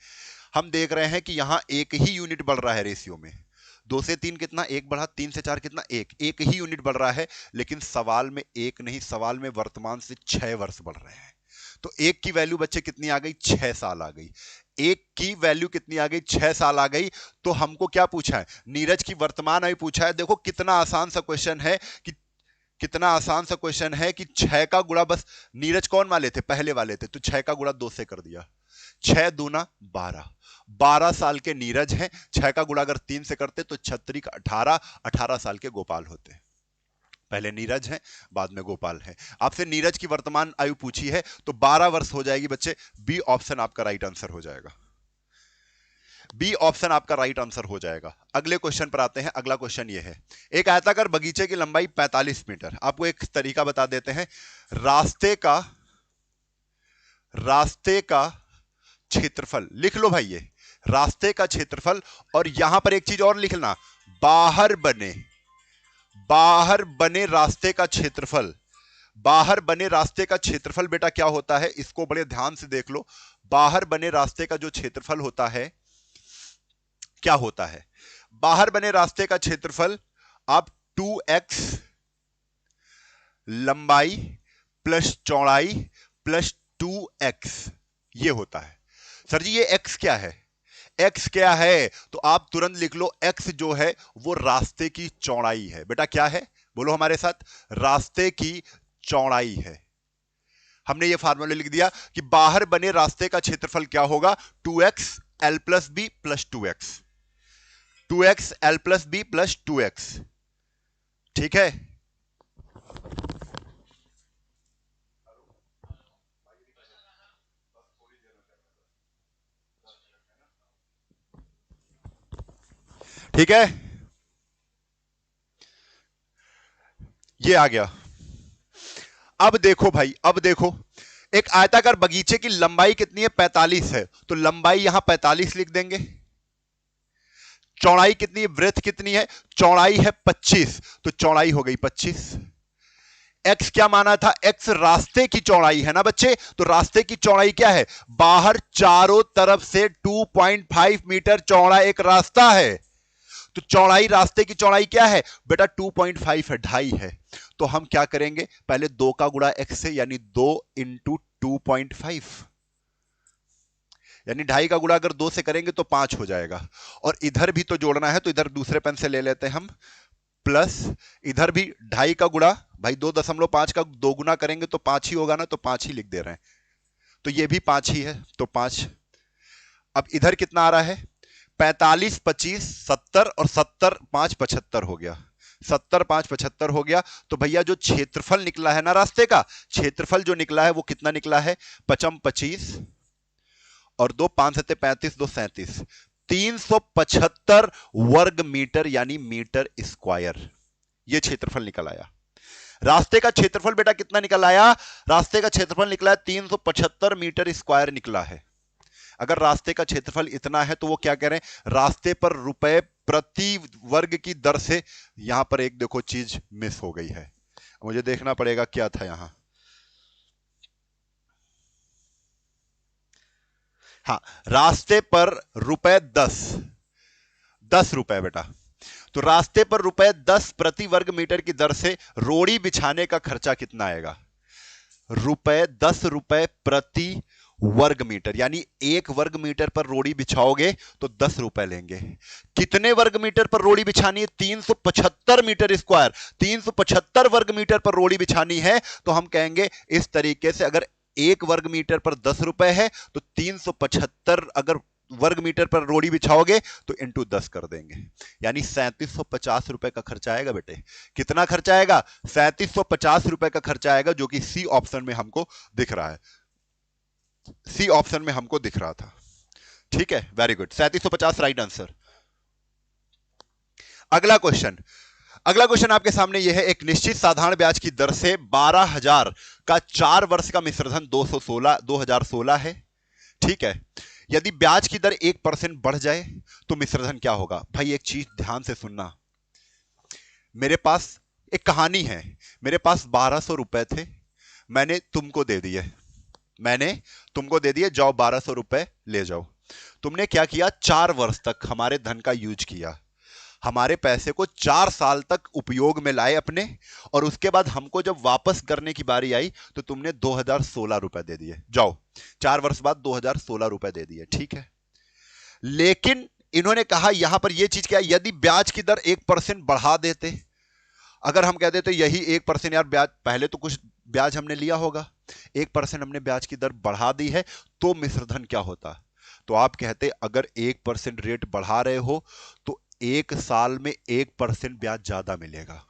हम देख रहे हैं कि यहां 1 ही यूनिट बढ़ रहा है रेशियो में। 2 से 3 कितना? 1 बढ़ा, 3 से 4 कितना? 1 ही यूनिट बढ़ रहा है, लेकिन सवाल में 1 नहीं, सवाल में वर्तमान से 6 वर्ष बढ़ रहे हैं। तो 1 की वैल्यू बच्चे कितनी आ गई? 6 साल आ गई। 1 की वैल्यू कितनी आ गई? 6 साल आ गई। तो हमको क्या पूछा है? नीरज की वर्तमान आयु पूछा है। देखो कितना आसान सा क्वेश्चन है कि 6 का गुणा, बस नीरज कौन वाले थे? पहले वाले थे, तो 6 का गुणा 2 से कर दिया। 6 दूना 12, 12 साल के नीरज हैं। 6 का गुणा अगर 3 से करते तो 36 18, 18 साल के गोपाल होते। पहले नीरज हैं, बाद में गोपाल हैं। आपसे नीरज की वर्तमान आयु पूछी है तो 12 वर्ष हो जाएगी बच्चे। बी ऑप्शन आपका राइट आंसर हो जाएगा। बी ऑप्शन आपका राइट आंसर हो जाएगा। अगले क्वेश्चन पर आते हैं। अगला क्वेश्चन ये है, एक आयताकार बगीचे की लंबाई 45 मीटर। आपको एक तरीका बता देते हैं। रास्ते का क्षेत्रफल लिख लो भाई, ये रास्ते का क्षेत्रफल, और यहां पर एक चीज और लिखना, बाहर बाहर बने रास्ते का क्षेत्रफल, बाहर बने रास्ते का क्षेत्रफल बेटा क्या होता है, इसको बड़े ध्यान से देख लो। बाहर बने रास्ते का जो क्षेत्रफल होता है क्या होता है, बाहर बने रास्ते का क्षेत्रफल आप 2x लंबाई प्लस चौड़ाई प्लस 2x ये होता है। सर जी ये x क्या है, x क्या है, तो आप तुरंत लिख लो x जो है वो रास्ते की चौड़ाई है। बेटा क्या है, बोलो हमारे साथ, रास्ते की चौड़ाई है। हमने ये फार्मूला लिख दिया कि बाहर बने रास्ते का क्षेत्रफल क्या होगा, 2x l plus b plus 2x, 2x l plus b plus 2x। ठीक है, ठीक है, ये आ गया। अब देखो भाई, अब देखो, एक आयताकार बगीचे की लंबाई कितनी है, 45 है, तो लंबाई यहां 45 लिख देंगे। चौड़ाई कितनी है, वृत्त कितनी है, चौड़ाई है 25, तो चौड़ाई हो गई 25। एक्स क्या माना था, एक्स रास्ते की चौड़ाई है ना बच्चे, तो रास्ते की चौड़ाई क्या है, बाहर चारों तरफ से 2.5 मीटर चौड़ा एक रास्ता है, तो चौड़ाई, रास्ते की चौड़ाई क्या है बेटा, 2.5 है, 2.5 है। तो हम क्या करेंगे, पहले 2 का गुणा x से, यानी 2 इंटू 2.5, यानी 2.5 का गुणा अगर 2 से करेंगे तो 5 हो जाएगा। और इधर भी तो जोड़ना है, तो इधर दूसरे पेन से ले लेते हैं हम, प्लस इधर भी 2.5 का गुणा, भाई 2.5 का 2 गुना करेंगे तो 5 ही होगा ना, तो 5 ही लिख दे रहे हैं, तो ये भी 5 ही है, तो 5। अब इधर कितना आ रहा है, 45 25 70 और 70 5 75 हो गया, 70 5 75 हो गया। तो भैया जो क्षेत्रफल निकला है ना रास्ते का, क्षेत्रफल जो निकला है वो कितना निकला है, 55 25 और 2 5 7 35 2 37, 375 वर्ग मीटर यानी मीटर स्क्वायर, ये क्षेत्रफल निकल आया। रास्ते का क्षेत्रफल बेटा कितना निकल आया, रास्ते का क्षेत्रफल निकला है 375 मीटर स्क्वायर निकला है। अगर रास्ते का क्षेत्रफल इतना है तो वो क्या कह रहे हैं, रास्ते पर रुपए प्रति वर्ग की दर से, यहां पर एक देखो चीज मिस हो गई है, मुझे देखना पड़ेगा क्या था यहां। हाँ, रास्ते पर रुपए 10 रुपए बेटा, तो रास्ते पर रुपए 10 प्रति वर्ग मीटर की दर से रोड़ी बिछाने का खर्चा कितना आएगा, रुपए 10 रुपए प्रति वर्ग मीटर, यानी 1 वर्ग मीटर पर रोड़ी बिछाओगे तो 10 रुपए लेंगे। कितने वर्ग मीटर पर रोड़ी बिछानी है, 375 मीटर स्क्वायर, 375 वर्ग मीटर पर रोड़ी बिछानी है, तो हम कहेंगे इस तरीके से, अगर 1 वर्ग मीटर पर 10 रुपए है तो 375 अगर वर्ग मीटर पर रोड़ी बिछाओगे तो इंटू 10 कर देंगे, यानी 3750 रुपए का खर्चा आएगा बेटे। कितना खर्चा आएगा, 3750 रुपए का खर्चा आएगा, जो कि सी ऑप्शन में हमको दिख रहा है, सी ऑप्शन में हमको दिख रहा था। ठीक है, वेरी गुड, 3750 राइट आंसर। अगला क्वेश्चन, अगला क्वेश्चन आपके सामने यह है, एक निश्चित साधारण ब्याज की दर से 12,000 का 4 वर्ष का मिश्रधन 2016 है। ठीक है, यदि ब्याज की दर 1% बढ़ जाए तो मिश्रधन क्या होगा। भाई एक चीज ध्यान से सुनना, मेरे पास एक कहानी है, मेरे पास 1200 रुपए थे, मैंने तुमको दे दिए, जाओ 1200 रुपए ले जाओ। तुमने क्या किया, 4 वर्ष तक हमारे धन का यूज किया, हमारे पैसे को 4 साल तक उपयोग में लाए अपने, और उसके बाद हमको जब वापस करने की बारी आई तो तुमने 2016 रुपए दे दिए, जाओ 4 वर्ष बाद 2016 रुपए दे दिए। ठीक है, लेकिन इन्होंने कहा यहां पर यह चीज क्या है, यदि ब्याज की दर 1% बढ़ा देते, अगर हम कह देते यही 1% यार ब्याज, पहले तो कुछ ब्याज हमने लिया होगा, 1% हमने ब्याज की दर बढ़ा दी है, तो मिश्रधन क्या होता। तो आप कहते अगर 1% रेट बढ़ा रहे हो तो 1 साल में 1% ब्याज ज्यादा मिलेगा।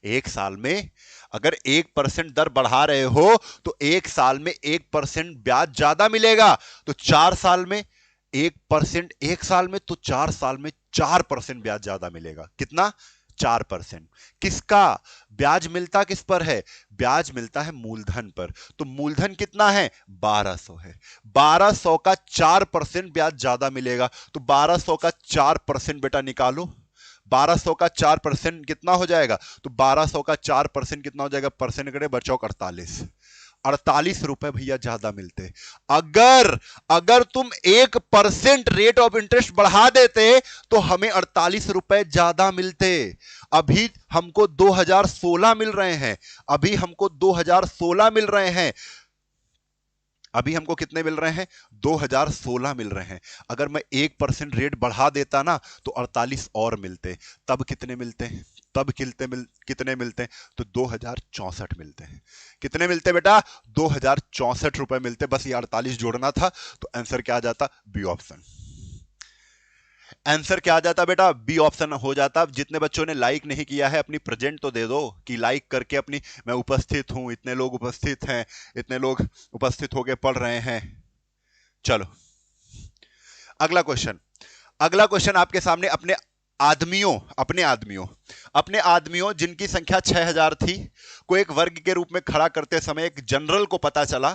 1 साल में अगर 1% दर बढ़ा रहे हो तो 1 साल में 1% ब्याज ज्यादा मिलेगा, तो 4 साल में 1%, 1 साल में तो 4 साल में 4% ब्याज ज्यादा मिलेगा। कितना, 4%। किसका ब्याज मिलता, किस पर है, ब्याज मिलता है मूलधन पर। तो मूलधन कितना है, 1200 है, 1200 का 4% ब्याज ज्यादा मिलेगा, तो 1200 का 4% बेटा निकालो, 1200 का 4% कितना हो जाएगा? तो 1200 का 4% कितना हो जाएगा? परसेंट करे बचौक 48। 48 रुपए भैया ज्यादा मिलते। अगर अगर तुम 1% रेट ऑफ इंटरेस्ट बढ़ा देते तो हमें 48 रुपए ज्यादा मिलते। अभी हमको 2016 मिल रहे हैं, अभी हमको 2016 मिल रहे हैं, अभी हमको कितने मिल रहे हैं? 2016 मिल रहे हैं। अगर मैं 1% रेट बढ़ा देता ना तो 48 और मिलते। तब कितने मिलते हैं? तब कितने मिलते हैं? तो 2064 मिलते हैं। कितने मिलते बेटा? 2064 रुपए मिलते। बस ये 48 जोड़ना था तो आंसर क्या आ जाता? B option. आंसर क्या आ जाता बेटा? बी ऑप्शन हो जाता। जितने बच्चों ने लाइक नहीं किया है अपनी प्रेजेंट तो दे दो कि लाइक करके अपनी, मैं उपस्थित हूं, इतने लोग उपस्थित हैं, इतने लोग उपस्थित होके पढ़ रहे हैं। चलो अगला क्वेश्चन। अगला क्वेश्चन आपके सामने अपने आदमियों जिनकी संख्या 6000 थी को एक वर्ग के रूप में खड़ा करते समय एक जनरल को पता चला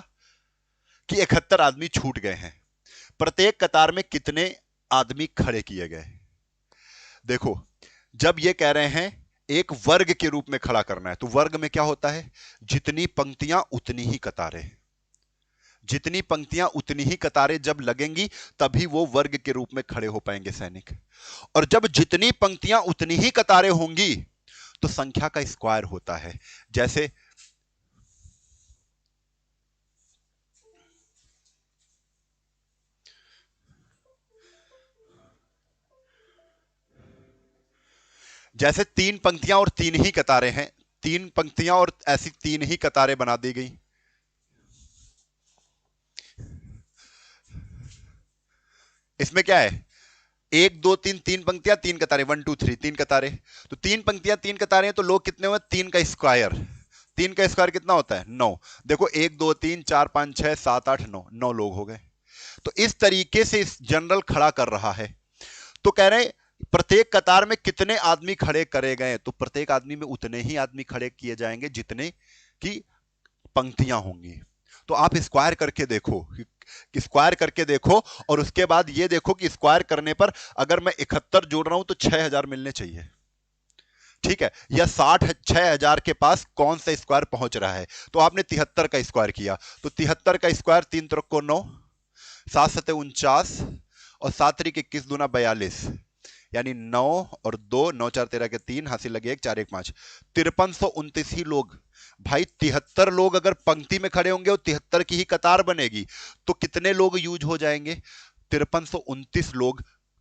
कि 71 आदमी छूट गए हैं। प्रत्येक कतार में कितने आदमी खड़े किए गए? देखो, जब ये कह रहे हैं एक वर्ग के रूप में खड़ा करना है तो वर्ग में क्या होता है? जितनी पंक्तियां उतनी ही कतारें, जितनी पंक्तियां उतनी ही कतारें जब लगेंगी तभी वो वर्ग के रूप में खड़े हो पाएंगे सैनिक। और जब जितनी पंक्तियां उतनी ही कतारें होंगी तो संख्या का स्क्वायर होता है। जैसे जैसे 3 पंक्तियां और 3 ही कतारें हैं, 3 पंक्तियां और ऐसी 3 ही कतारें बना दी गई। इसमें क्या है? 1 2 3, 3 पंक्तियां 3 कतारें, 1 2 3, 3 कतारें। तो 3 पंक्तियां 3 कतारें तो लोग कितने हुए? 3 का स्क्वायर। 3 का स्क्वायर कितना होता है? 9। देखो 1 2 3 4 5 6 7 8 9, 9 लोग हो गए। तो इस तरीके से इस जनरल खड़ा कर रहा है। तो कह रहे प्रत्येक कतार में कितने आदमी खड़े करे गए? तो प्रत्येक आदमी में उतने ही आदमी खड़े किए जाएंगे जितने की पंक्तियां होंगी। तो आप स्क्वायर करके देखो, स्क्वायर करके देखो और उसके बाद ये देखो कि स्क्वायर करने पर अगर मैं 71 जोड़ रहा हूं तो 6000 मिलने चाहिए, ठीक है? या 6000 के पास कौन सा स्क्वायर पहुंच रहा है? तो आपने 73 का स्क्वायर किया तो 73 का स्क्वायर 3 त्रिक को 9, 7 सते 49 और 7 त्रिक 21 दूना 42, यानी 9 और 2, 9 4 13 के 3, हासिल लगे 1 4 1 5, 5329 ही लोग। भाई 73 लोग अगर पंक्ति में खड़े होंगे और 73 की ही कतार बनेगी तो कितने लोग यूज हो जाएंगे? 5329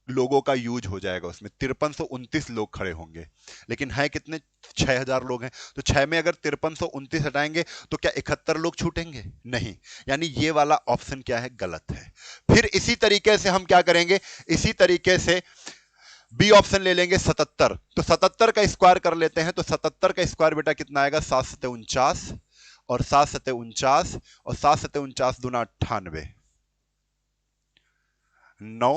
लोगों का यूज हो जाएगा उसमें, 5329 लोग खड़े होंगे। लेकिन है कितने? 6000 लोग हैं। तो 6 में अगर 5329 हटाएंगे तो क्या 71 लोग छूटेंगे? नहीं। यानी ये वाला ऑप्शन क्या है? गलत है। फिर इसी तरीके से हम क्या करेंगे? इसी तरीके से बी ऑप्शन ले लेंगे 77। तो 77 का स्क्वायर कर लेते हैं। तो 77 का स्क्वायर बेटा कितना आएगा? 7 सते 49 और 7 सते 49 और 7 सते 49 दूना 98, 9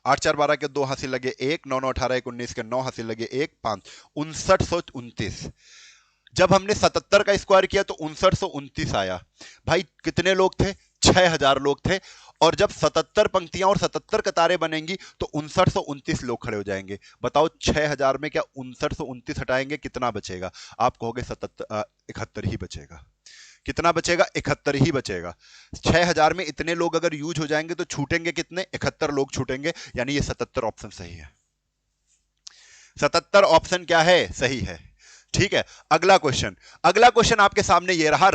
8 4 12 के 2, हासिल लगे 1, 9 9 18 1 19 के 9, हासिल लगे 1 5, 5929। जब हमने 77 का स्क्वायर किया तो 5929 आया। भाई कितने लोग थे? 6000 लोग थे। और जब 77 पंक्तियां और 77 कतारें बनेंगी तो 5929 लोग खड़े हो जाएंगे। बताओ 6000 में क्या 5929 हटाएंगे कितना बचेगा? आप कहोगे 71 ही बचेगा। कितना बचेगा? 71 ही बचेगा। 6000 में इतने लोग अगर यूज हो जाएंगे तो छूटेंगे कितने? 71 लोग छूटेंगे। यानी ये 77 ऑप्शन सही है। 77 ऑप्शन क्या है? सही है। ठीक है। अगला क्वेश्चन, अगला क्वेश्चन आपके सामने ये रहा।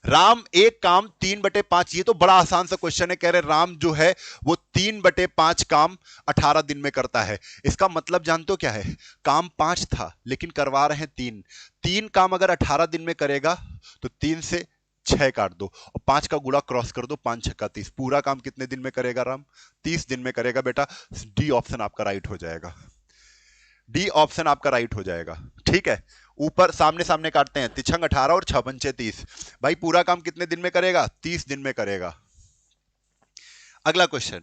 राम एक काम 3/5, ये तो बड़ा आसान सा क्वेश्चन है। कह रहे राम जो है वो 3/5 काम 18 दिन में करता है। इसका मतलब जानते हो क्या है? काम 5 था लेकिन करवा रहे हैं 3। 3 काम अगर 18 दिन में करेगा तो 3 से 6 काट दो और 5 का गुणा क्रॉस कर दो, 5 6 30। पूरा काम कितने दिन में करेगा राम? 30 दिन में करेगा बेटा। डी ऑप्शन आपका राइट हो जाएगा। डी ऑप्शन आपका राइट हो जाएगा। ठीक है। ऊपर सामने सामने काटते हैं, तिछंग 18 और 6 पंचे 30। भाई पूरा काम कितने दिन में करेगा? 30 दिन में करेगा। अगला क्वेश्चन,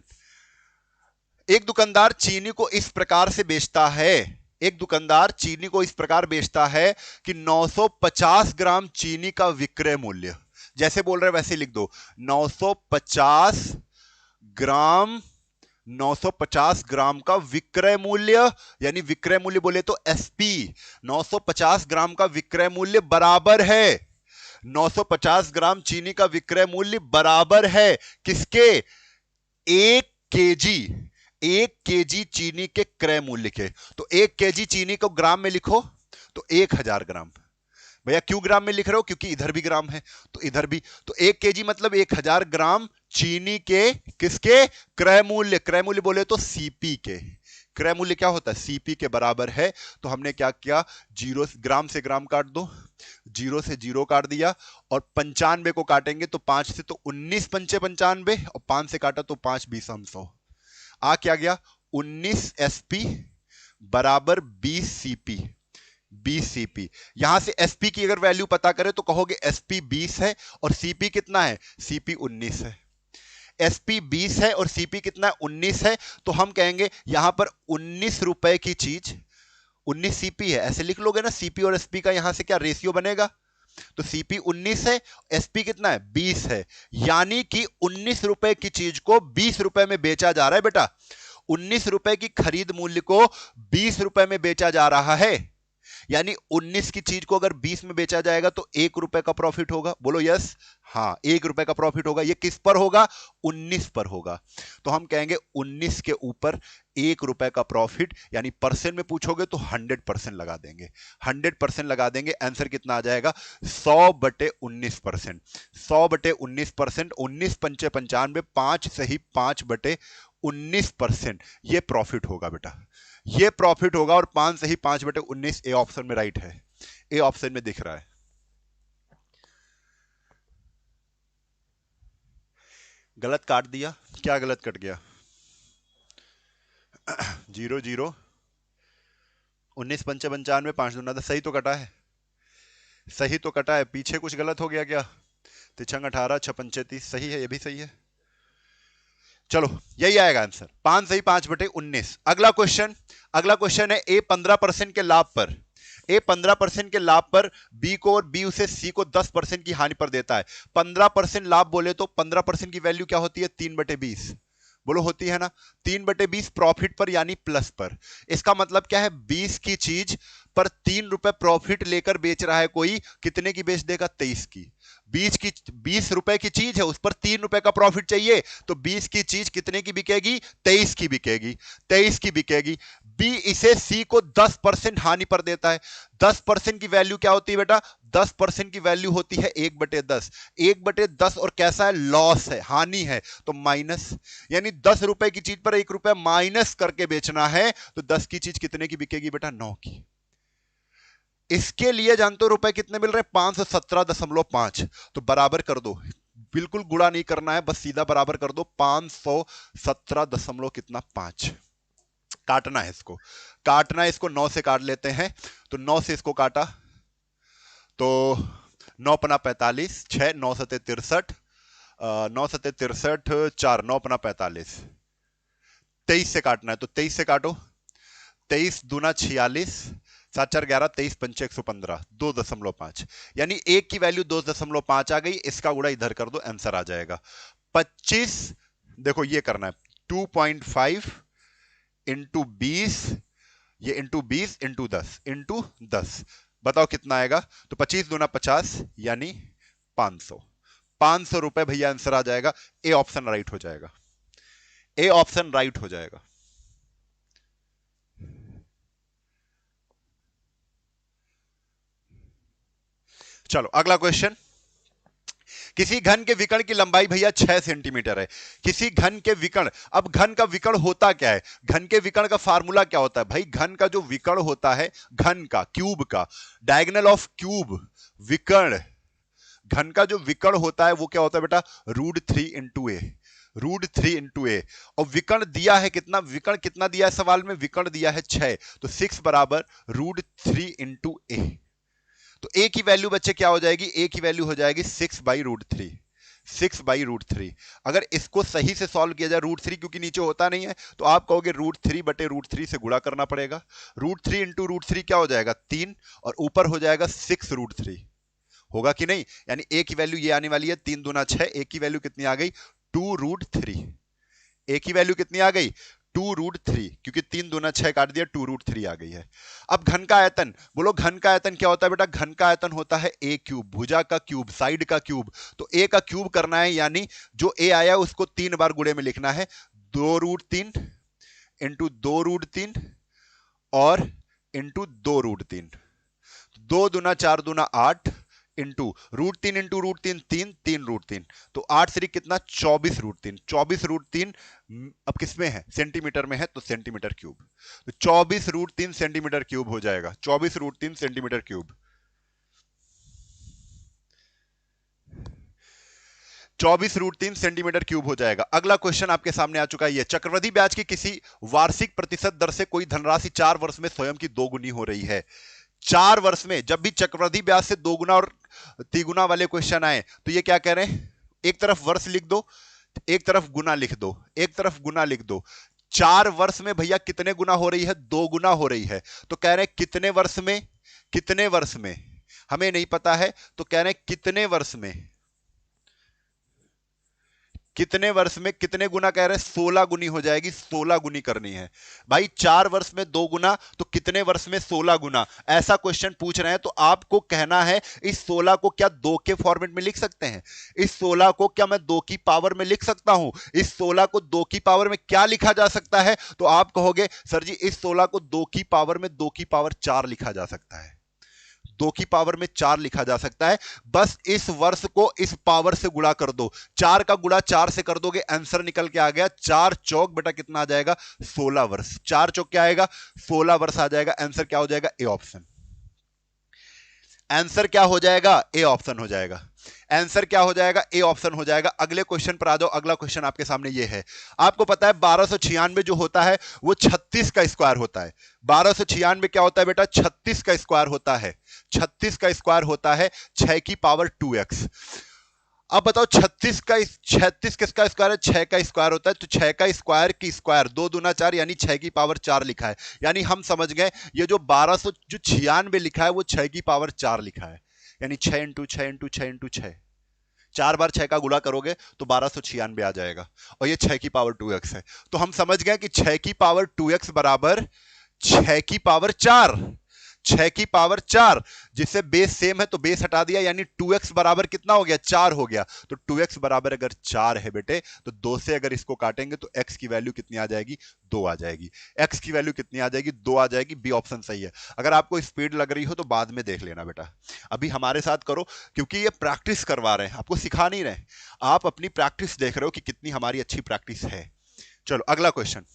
एक दुकानदार चीनी को इस प्रकार से बेचता है, एक दुकानदार चीनी को इस प्रकार बेचता है कि 950 ग्राम चीनी का विक्रय मूल्य, जैसे बोल रहे वैसे लिख दो, 950 ग्राम 950 ग्राम का विक्रय मूल्य, यानी विक्रय मूल्य बोले तो एसपी, 950 ग्राम का विक्रय मूल्य बराबर है 950 ग्राम चीनी का विक्रय मूल्य बराबर है किसके? 1 केजी, 1 केजी चीनी के क्रय मूल्य के। तो 1 केजी चीनी को ग्राम में लिखो तो 1000 ग्राम। भैया क्यों ग्राम में लिख रहे हो? क्योंकि इधर भी ग्राम है तो इधर भी, तो 1 केजी मतलब 1000 ग्राम चीनी के किसके? क्रय मूल्य। क्रय मूल्य बोले तो सीपी के। क्रय मूल्य क्या होता है? सीपी के बराबर है। तो हमने क्या किया, जीरो, ग्राम से ग्राम काट दो, जीरो से जीरो काट दिया, और 95 को काटेंगे तो 5 से तो 19 पंचे 95, और 5 से काटा तो 5 20 हम 100। आ क्या गया? 19 एसपी बराबर 20 सीपी। 20 सीपी। यहां से एसपी की अगर वैल्यू पता करें तो कहोगे एसपी 20 है और सीपी कितना है? सीपी 19 है। एसपी 20 है और सीपी कितना है? 19 है। तो हम कहेंगे यहां पर 19 रुपए की चीज, 19 सीपी है, ऐसे लिख लोगे ना, सीपी और एसपी का यहां से क्या रेशियो बनेगा? तो सीपी 19 है, एसपी कितना है? 20 है, यानी कि 19 रुपए की चीज को 20 रुपए में बेचा जा रहा है बेटा। 19 रुपए की खरीद मूल्य को 20 रुपए में बेचा जा रहा है, यानी 19 की चीज को अगर 20 में बेचा जाएगा तो 1 रुपए का प्रॉफिट होगा। बोलो यस। हाँ, 1 रुपए का प्रॉफिट होगा। ये किस पर होगा? 19 पर होगा। तो हम कहेंगे 19 के ऊपर 1 रुपए का प्रॉफिट, यानी परसेंट में पूछोगे तो 100% लगा देंगे। 100% लगा देंगे। आंसर कितना आ जाएगा? 100/19%। 100/19%, 19 पंचे 95, 5 सही 5/19%। ये प्रॉफिट होगा बेटा, ये प्रॉफिट होगा। और 5 सही 5/19 ए ऑप्शन में राइट है, ए ऑप्शन में दिख रहा है। गलत काट दिया, क्या गलत कट गया? 0 0, 19 पंचे 95, 5 दूना 10, सही तो कटा है, सही तो कटा है। पीछे कुछ गलत हो गया क्या? तिछंग 18, 6 पंचे 30, सही है, ये भी सही है। चलो यही आएगा आंसर, 5 सही 5/19। अगला क्वेश्चन, अगला क्वेश्चन है ए 15% के लाभ पर, ए 15% के लाभ पर बी को और बी उसे सी को 10% की हानि पर देता है। 15% लाभ बोले तो 15% की वैल्यू क्या होती है? 3/20। बोलो होती है ना? 3/20 प्रॉफिट पर यानी प्लस पर। इसका मतलब क्या है? 20 की चीज पर 3 रुपए प्रॉफिट लेकर बेच रहा है कोई, कितने की बेच देगा? 23 की। 20 रुपए की चीज है, उस पर 3 रुपए का प्रॉफिट चाहिए, तो 20 की चीज कितने की बिकेगी? 23 की बिकेगी, 23 की बिकेगी। बी इसे सी को 10% हानि पर देता है। 10% की वैल्यू क्या होती है बेटा? 10% की वैल्यू होती है 1/10। 1/10 और कैसा है? लॉस है, हानि है, तो माइनस, यानी 10 रुपए की चीज पर 1 रुपया माइनस करके बेचना है, तो 10 की चीज कितने की बिकेगी बेटा? 9 की। इसके लिए जानते हो रुपए कितने मिल रहे हैं? 517.5। तो बराबर कर दो, बिल्कुल गुणा नहीं करना है, बस सीधा बराबर कर दो। 517 कितना? 5। काटना है इसको, काटना है इसको, 9 से काट लेते हैं। तो 9 से इसको काटा तो 9 पना 45, 6 9 सते 63, 9 सते 63, 4 9 पना 45। 23 से काटना है तो 23 से काटो, 23 दूना 46, 7 4 11, 23 पंचे 115, 2.5, यानी एक की वैल्यू 2.5 आ गई। इसका गुणा इधर कर दो, आंसर आ जाएगा 25। देखो ये करना है 2.5 इंटू 20, ये इंटू 20 इंटू 10 इंटू 10, बताओ कितना आएगा? तो 25 दूना 50 यानी 500। 500 रुपए भैया आंसर आ जाएगा। ए ऑप्शन राइट हो जाएगा, ए ऑप्शन राइट हो जाएगा। चलो अगला क्वेश्चन, किसी घन के विकर्ण की लंबाई भैया 6 सेंटीमीटर है। किसी घन के विकर्ण, अब घन का विकर्ण होता क्या है? घन के विकर्ण का फार्मूला क्या होता है भाई? घन का जो विकर्ण होता है, घन का, क्यूब का, डायगोनल ऑफ क्यूब, विकर्ण, घन का जो विकर्ण होता है वो क्या होता है बेटा? √3 इंटू ए, √3 इंटू ए। और विकर्ण दिया है कितना? विकर्ण कितना दिया है सवाल में? विकर्ण दिया है 6, तो 6 बराबर √3 इंटू ए। तो ए की वैल्यू बच्चे क्या हो जाएगी? ए की वैल्यू हो जाएगी 6/√3, 6/√3। अगर इसको सही से सॉल्व किया जाए, √3 क्योंकि नीचे होता नहीं है, तो आप कहोगे √3/√3 से गुणा करना पड़ेगा। √3 इंटू √3 क्या हो जाएगा? 3, और ऊपर हो जाएगा 6√3, होगा कि नहीं? यानी ए की वैल्यू ये आने वाली है, 3 दूना 6, ए की वैल्यू कितनी आ गई? 2√3। ए की वैल्यू कितनी आ गई 2√3, क्योंकि 3 दूना 6 काट दिया, 2√3 आ गई है। अब घन का आयतन, बोलो घन का आयतन क्या होता है बेटा? घन का आयतन होता है ए क्यूब, भुजा का क्यूब, साइड का क्यूब। तो ए का क्यूब करना है, यानी जो ए आया उसको 3 बार गुणे में लिखना है, 2√3 इंटू 2√3 और इंटू 2√3। 2 दूना 4 दूना 8 इंटू √3 3 3√3, तो 8 3 कितना 24√3। 24√3 अब किसमें है? सेंटीमीटर में है, तो सेंटीमीटर क्यूब। तो 24√3 सेंटीमीटर क्यूब हो जाएगा, 24√3 सेंटीमीटर क्यूब। 24√3 सेंटीमीटर क्यूब हो जाएगा। अगला क्वेश्चन आपके सामने आ चुका है, ये चक्रवृद्धि ब्याज की किसी वार्षिक प्रतिशत दर से कोई धनराशि 4 वर्ष में स्वयं की 2 गुनी हो रही है। 4 वर्ष में जब भी चक्रवृद्धि ब्याज से 2 गुना और 3 गुना वाले क्वेश्चन आए, तो ये क्या कह रहे हैं? एक तरफ वर्ष लिख दो, एक तरफ गुना लिख दो, एक तरफ गुना लिख दो। 4 वर्ष में भैया कितने गुना हो रही है? 2 गुना हो रही है। तो कह रहे हैं कितने वर्ष में, कितने वर्ष में हमें नहीं पता है, तो कह रहे हैं कितने वर्ष में, कितने वर्ष में कितने गुना कह रहे हैं? 16 गुनी हो जाएगी, 16 गुनी करनी है भाई। 4 वर्ष में 2 गुना, तो कितने वर्ष में 16 गुना? ऐसा क्वेश्चन पूछ रहे हैं, तो आपको कहना है इस 16 को क्या 2 के फॉर्मेट में लिख सकते हैं? इस 16 को क्या मैं 2 की पावर में लिख सकता हूं? इस 16 को 2 की पावर में क्या लिखा जा सकता है? तो आप कहोगे सर जी इस 16 को 2 की पावर में 2 की पावर 4 लिखा जा सकता है, 2 की पावर में 4 लिखा जा सकता है। बस इस वर्ष को इस पावर से गुणा कर दो, 4 का गुणा 4 से कर दोगे, आंसर निकल के आ गया 4 चौक बेटा कितना आ जाएगा? 16 वर्ष। 4 चौक क्या आएगा? 16 वर्ष आ जाएगा। आंसर क्या हो जाएगा? A option. आंसर क्या हो जाएगा? ए ऑप्शन हो जाएगा। आंसर क्या हो जाएगा? ए ऑप्शन हो जाएगा। अगले क्वेश्चन पर आ जाओ। अगला क्वेश्चन आपके सामने ये है, आपको पता है 1296 जो होता है वो 36 का स्क्वायर होता है। 1296 क्या होता है बेटा? 36 का स्क्वायर होता है। 36 का स्क्वायर होता है 6 की पावर 2x। अब बताओ 36 किसका स्क्वायर है? 6 का स्क्वायर होता है। तो 6 का स्क्वायर की स्क्वायर 2 दूना 4, यानी 6 की पावर 4 लिखा है। यानी हम समझ गए ये जो 1296 लिखा है वो 6 की पावर 4 लिखा है, यानी 6 इंटू 6 इंटू 6 इंटू 6, 4 बार 6 का गुणा करोगे तो 1296 आ जाएगा, और ये 6 की पावर 2x है। तो हम समझ गए कि 6 की पावर 2x बराबर 6 की पावर 4, 6 की पावर 4, जिससे बेस सेम है तो बेस हटा दिया, यानी 2x बराबर कितना हो गया? 4 हो गया। तो 2x बराबर अगर 4 है बेटे, तो 2 से अगर इसको काटेंगे तो x की वैल्यू कितनी आ जाएगी? 2 आ जाएगी। x की वैल्यू कितनी आ जाएगी? 2 आ जाएगी। बी ऑप्शन सही है। अगर आपको स्पीड लग रही हो तो बाद में देख लेना बेटा, अभी हमारे साथ करो, क्योंकि ये प्रैक्टिस करवा रहे हैं, आपको सिखा नहीं रहे, आप अपनी प्रैक्टिस देख रहे हो कि कितनी हमारी अच्छी प्रैक्टिस है। चलो अगला क्वेश्चन,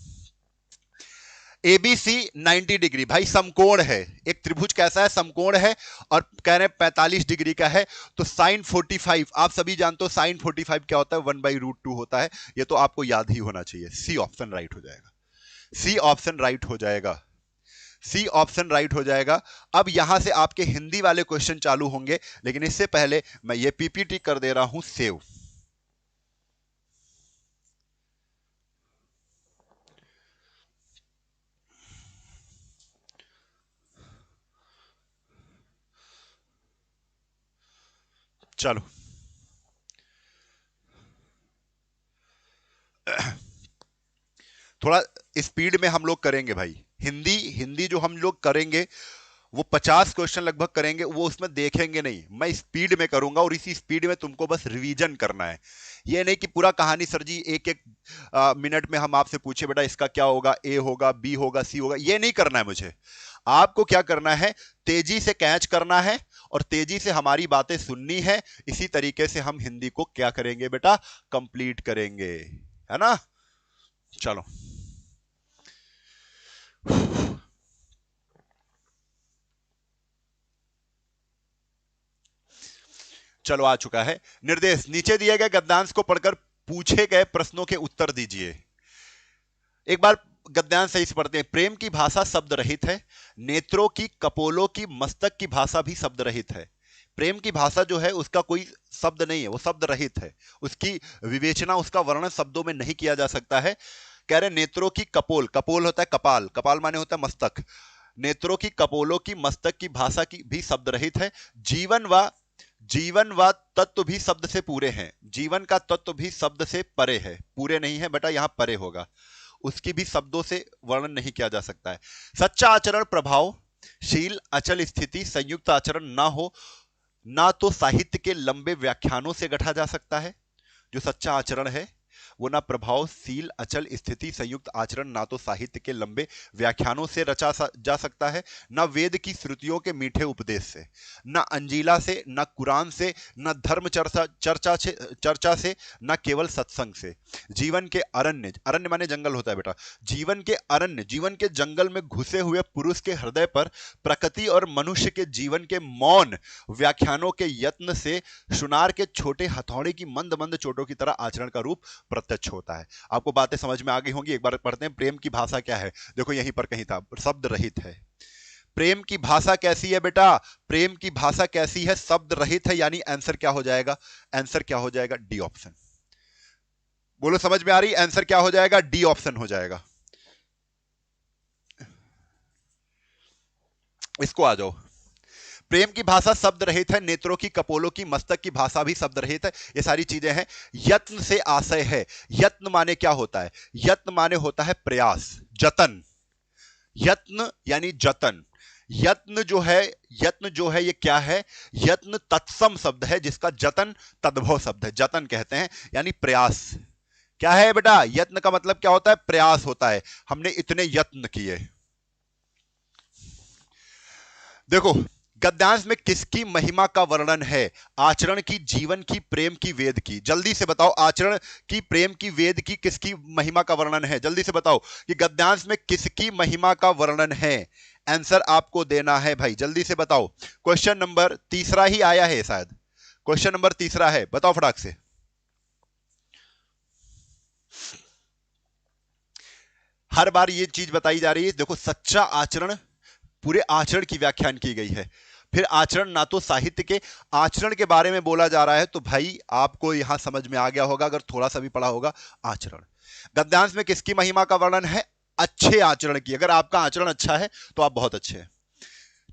एबीसी 90 डिग्री, भाई समकोण है, एक त्रिभुज कैसा है? समकोण है, और कह रहे हैं 45 डिग्री का है। तो साइन 45, आप सभी जानते हो साइन 45 क्या होता है? 1/√2 होता है। ये तो आपको याद ही होना चाहिए। सी ऑप्शन राइट हो जाएगा। सी ऑप्शन राइट हो जाएगा। सी ऑप्शन राइट हो जाएगा। अब यहां से आपके हिंदी वाले क्वेश्चन चालू होंगे, लेकिन इससे पहले मैं ये पीपीटी कर दे रहा हूं सेव। चलो थोड़ा स्पीड में हम लोग करेंगे भाई। हिंदी हिंदी जो हम लोग करेंगे वो 50 क्वेश्चन लगभग करेंगे, वो उसमें देखेंगे नहीं, मैं स्पीड में करूंगा, और इसी स्पीड में तुमको बस रिवीजन करना है। ये नहीं कि पूरा कहानी सर जी एक एक मिनट में हम आपसे पूछे बेटा इसका क्या होगा, ए होगा, बी होगा, सी होगा, ये नहीं करना है मुझे। आपको क्या करना है? तेजी से कैच करना है और तेजी से हमारी बातें सुननी है। इसी तरीके से हम हिंदी को क्या करेंगे बेटा? कंप्लीट करेंगे, है ना? चलो चलो आ चुका है निर्देश। नीचे दिए गए गद्यांश को पढ़कर पूछे गए प्रश्नों के उत्तर दीजिए। एक बार गद्यांश सही से पढ़ते हैं। प्रेम की भाषा शब्द रहित है, नेत्रों की, कपोलों की, मस्तक की भाषा भी शब्द रहित है। प्रेम की भाषा जो है उसका कोई शब्द नहीं है, वो शब्द रहित है। उसकी विवेचना, उसका वर्णन शब्दों में नहीं किया जा सकता है। कह रहे नेत्रों की, कपोल, कपोल होता है कपाल, कपाल माने होता है मस्तक, नेत्रों की, कपोलों की, मस्तक की भाषा की भी शब्द रहित है। जीवन व जीवन व तत्व भी शब्द से पूरे हैं, जीवन का तत्व भी शब्द से परे है, पूरे नहीं है बेटा, यहां परे होगा, उसकी भी शब्दों से वर्णन नहीं किया जा सकता है। सच्चा आचरण प्रभावशील अचल स्थिति संयुक्त आचरण ना हो, ना तो साहित्य के लंबे व्याख्यानों से गढ़ा जा सकता है, जो सच्चा आचरण है वो ना प्रभावशील अचल स्थिति संयुक्त आचरण ना तो साहित्य के लंबे व्याख्यानों से रचा जा सकता है, ना वेद की श्रुतियों के मीठे उपदेश से, ना अंजीला से, ना कुरान से, ना धर्म चर्चा से, ना केवल सत्संग से। जीवन के अरण्य, अरण्य माने जंगल होता है बेटा, जीवन के अरण्य, जीवन के जंगल में घुसे हुए पुरुष के हृदय पर प्रकृति और मनुष्य के जीवन के मौन व्याख्यानों के यत्न से सुनार के छोटे हथौड़े की मंद मंद चोटों की तरह आचरण का रूप प्रत्यक्ष होता है। आपको बातें समझ में आ गई होंगी। एक बार पढ़ते हैं प्रेम की भाषा क्या है। देखो यहीं पर कहीं था, शब्द रहित है। प्रेम की भाषा कैसी है बेटा, प्रेम की भाषा कैसी है, शब्द रहित है, यानी आंसर क्या हो जाएगा, आंसर क्या हो जाएगा, डी ऑप्शन। बोलो समझ में आ रही, आंसर क्या हो जाएगा, डी ऑप्शन हो जाएगा। इसको आ जाओ। प्रेम की भाषा शब्द रहित है, नेत्रों की कपोलों की मस्तक की भाषा भी शब्द रहित है, ये सारी चीजें हैं। यत्न से आशय है, यत्न माने क्या होता है, यत्न माने होता है प्रयास, जतन, यत्न यानी जतन। यत्न जो है ये क्या है, यत्न तत्सम शब्द है जिसका जतन तद्भव शब्द है, जतन कहते हैं यानी प्रयास। क्या है बेटा, यत्न का मतलब क्या होता है, प्रयास होता है, हमने इतने यत्न किए। देखो गद्यांश में किसकी महिमा का वर्णन है, आचरण की, जीवन की, प्रेम की, वेद की। जल्दी से बताओ, आचरण की, प्रेम की, वेद की, किसकी महिमा का वर्णन है, जल्दी से बताओ कि गद्यांश में किसकी महिमा का वर्णन है। आंसर आपको देना है भाई, जल्दी से बताओ। क्वेश्चन नंबर तीसरा ही आया है शायद, क्वेश्चन नंबर तीसरा है, बताओ फटाक से। हर बार ये चीज बताई जा रही है, देखो सच्चा आचरण, पूरे आचरण की व्याख्यान की गई है। फिर आचरण ना तो साहित्य के, आचरण के बारे में बोला जा रहा है, तो भाई आपको यहां समझ में आ गया होगा अगर थोड़ा सा भी पढ़ा होगा। आचरण, गद्यांश में किसकी महिमा का वर्णन है, अच्छे आचरण की। अगर आपका आचरण अच्छा है तो आप बहुत अच्छे हैं,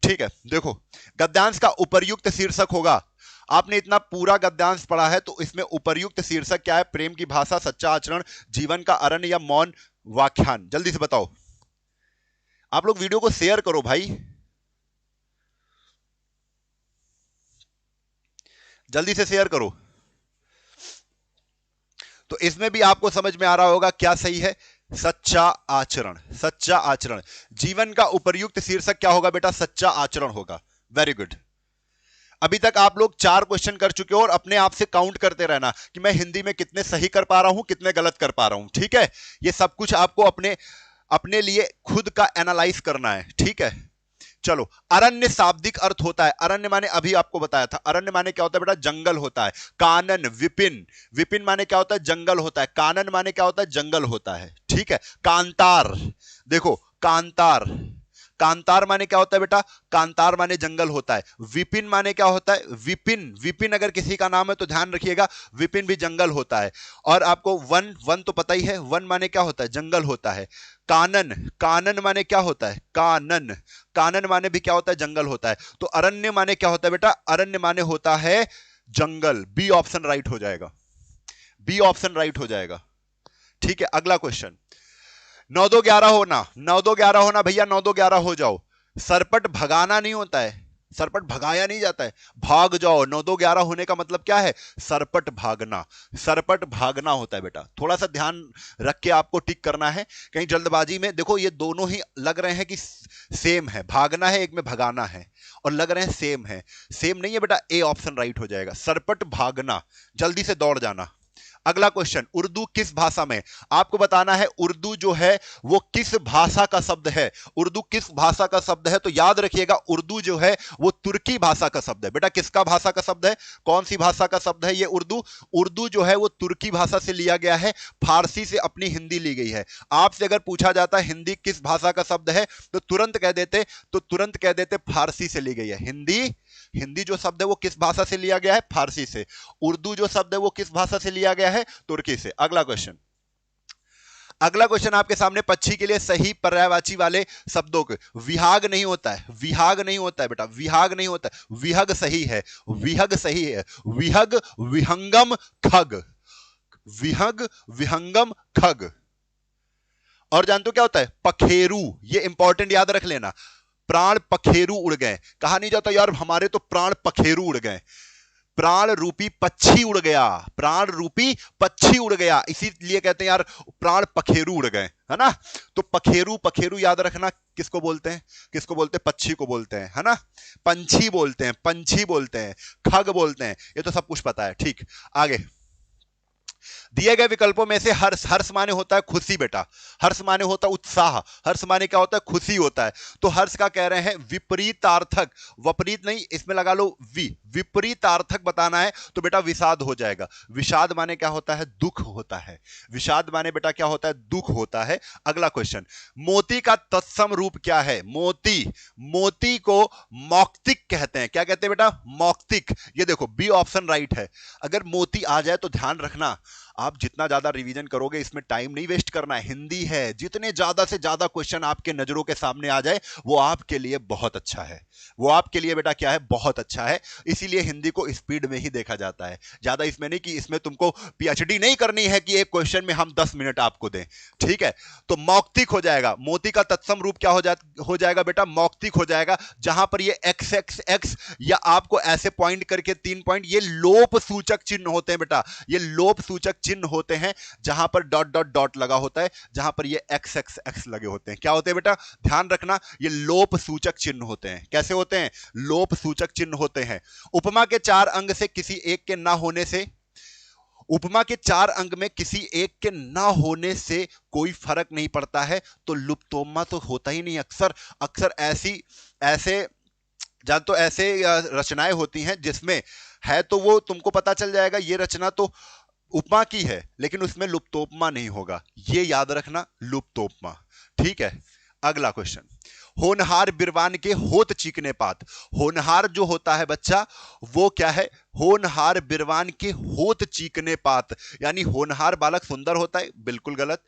ठीक है। देखो गद्यांश का उपर्युक्त शीर्षक होगा, आपने इतना पूरा गद्यांश पढ़ा है तो इसमें उपर्युक्त शीर्षक क्या है, प्रेम की भाषा, सच्चा आचरण, जीवन का अरण्य या मौन व्याख्यान। जल्दी से बताओ, आप लोग वीडियो को शेयर करो भाई, जल्दी से शेयर करो। तो इसमें भी आपको समझ में आ रहा होगा क्या सही है, सच्चा आचरण, सच्चा आचरण। जीवन का उपर्युक्त शीर्षक क्या होगा बेटा, सच्चा आचरण होगा। Very good. अभी तक आप लोग 4 क्वेश्चन कर चुके हो और अपने आप से काउंट करते रहना कि मैं हिंदी में कितने सही कर पा रहा हूं, कितने गलत कर पा रहा हूं, ठीक है। ये सब कुछ आपको अपने लिए खुद का एनालाइज करना है, ठीक है। चलो, अरण्य शाब्दिक अर्थ होता है, अरण्य माने अभी आपको बताया था, अरण्य माने क्या होता है बेटा, जंगल होता है। कानन, विपिन, विपिन माने क्या होता है, जंगल होता है। कानन माने क्या होता है, जंगल होता है, ठीक है। कांतार, देखो कांतार, कांतार माने क्या होता है बेटा, कांतार माने जंगल होता है। विपिन माने क्या होता है, विपिन, विपिन अगर किसी का नाम है तो ध्यान रखिएगा, विपिन भी जंगल होता है। और आपको वन, वन तो पता ही है, वन माने क्या होता है, जंगल होता है। कानन, कानन माने क्या होता है, कानन, कानन माने भी क्या होता है, जंगल होता है। तो अरण्य माने क्या होता है बेटा, अरण्य माने होता है जंगल। बी ऑप्शन राइट हो जाएगा, बी ऑप्शन राइट हो जाएगा, ठीक है। अगला क्वेश्चन, 9-2-11 होना, 9-2-11 होना भैया, 9-2-11 हो जाओ। सरपट भगाना नहीं होता है, सरपट भगाया नहीं जाता है, भाग जाओ। 9-2-11 होने का मतलब क्या है, सरपट भागना, सरपट भागना होता है बेटा। थोड़ा सा ध्यान रख के आपको टिक करना है, कहीं जल्दबाजी में। देखो ये दोनों ही लग रहे हैं कि सेम है, भागना है एक में भगाना है, और लग रहे हैं सेम है, सेम नहीं है बेटा। ए ऑप्शन राइट हो जाएगा, सरपट भागना, जल्दी से दौड़ जाना। अगला क्वेश्चन, उर्दू किस भाषा में, आपको बताना है उर्दू जो है वो किस भाषा का शब्द है। उर्दू किस भाषा का शब्द है, तो याद रखिएगा उर्दू जो है वो तुर्की भाषा का शब्द है। बेटा किसका भाषा का शब्द है, कौन सी भाषा का शब्द है ये उर्दू, उर्दू जो है वो तुर्की भाषा से लिया गया है, फारसी से अपनी हिंदी ली गई है। आपसे अगर पूछा जाता है हिंदी किस भाषा का शब्द है, तो तुरंत कह देते फारसी से ली गई है। हिंदी जो शब्द है वो किस भाषा से लिया गया है, फारसी से। उर्दू जो शब्द है वो किस भाषा से लिया गया है, तुर्की से। अगला क्वेश्चन, अगला क्वेश्चन आपके सामने, पक्षी के लिए सही पर्यायवाची वाले शब्दों के, विहाग नहीं होता है, विहाग नहीं होता है बेटा, विहाग नहीं होता है, विहग सही है, विहग सही है, विहग विहंगम खग, विहग विहंगम खग। और जानते हो क्या होता है? पखेरु, ये इंपॉर्टेंट याद रख लेना, प्राण पखेरु उड़ गए। कहा नहीं जाता यार हमारे तो प्राण पखेरु उड़ गए, प्राण रूपी पक्षी उड़ गया, प्राण रूपी पक्षी उड़ गया, इसीलिए कहते हैं यार प्राण पखेरु उड़ गए, है ना। तो पखेरु, पखेरु याद रखना किसको बोलते हैं, किसको बोलते हैं? पक्षी को बोलते हैं, है ना। पंछी बोलते हैं, पंछी बोलते हैं, खग बोलते हैं, ये तो सब कुछ पता है। ठीक, आगे दिए गए विकल्पों में से हर्ष, हर्ष माने होता है खुशी बेटा, हर्ष माने होता है उत्साह, हर्ष माने क्या होता है? खुशी होता है। तो हर्ष का कह रहे हैं विपरीतार्थक, विपरीत नहीं, इसमें लगा लो विपरीतार्थक बताना है तो बेटा विषाद हो जाएगा। विषाद माने क्या होता है? दुख होता है, विषाद माने बेटा क्या होता है? दुख होता है। अगला क्वेश्चन, मोती का तत्सम रूप क्या है? मोती, मोती को मौक्तिक कहते हैं। क्या कहते हैं बेटा? मौक्तिक। ये देखो बी ऑप्शन राइट है। अगर मोती आ जाए तो ध्यान रखना, आप जितना ज्यादा रिवीजन करोगे इसमें टाइम नहीं वेस्ट करना है, हिंदी है, जितने ज्यादा से ज्यादा क्वेश्चन आपके नजरों के सामने आ जाए वो आपके लिए बहुत अच्छा है, वो आपके लिए बेटा क्या है? बहुत अच्छा है। इसीलिए हिंदी को स्पीड में ही देखा जाता है, ज्यादा इसमें नहीं कि इसमें तुमको पीएचडी नहीं करनी है कि एक क्वेश्चन में हम 10 मिनट आपको दें, ठीक है। तो मौक्तिक हो जाएगा, मोती का तत्सम रूप क्या हो जाएगा बेटा? मौक्तिक हो जाएगा। जहां पर ये एक्स एक्स एक्स या आपको ऐसे पॉइंट करके 3 पॉइंट, ये लोप सूचक चिन्ह होते हैं बेटा, ये लोप सूचक चिन्ह होते हैं, जहां पर डॉट डॉट डॉट लगा होता है, जहां पर ये एक्स एक्स एक्स लगे होते हैं। क्या होते हैं बेटा? ध्यान रखना, ये लोप सूचक चिन्ह होते हैं। कैसे होते हैं? लोप सूचक चिन्ह होते हैं। उपमा के 4 अंग से किसी एक के ना होने से, उपमा के 4 अंग में किसी एक के ना होने से कोई फर्क नहीं पड़ता है, तो लुप्तोपमा तो होता ही नहीं। अक्सर अक्सर ऐसे जान तो ऐसे रचनाएं होती हैं जिसमें है तो वो तुमको पता चल जाएगा ये रचना तो उपमा की है, लेकिन उसमें लुप्तोपमा नहीं होगा, ये याद रखना, लुप्तोपमा। ठीक है, अगला क्वेश्चन, होनहार बिरवान के होत चीकने पात। होनहार जो होता है बच्चा वो क्या है? होनहार बिरवान के होत चीकने पात, यानी होनहार बालक सुंदर होता है, बिल्कुल गलत।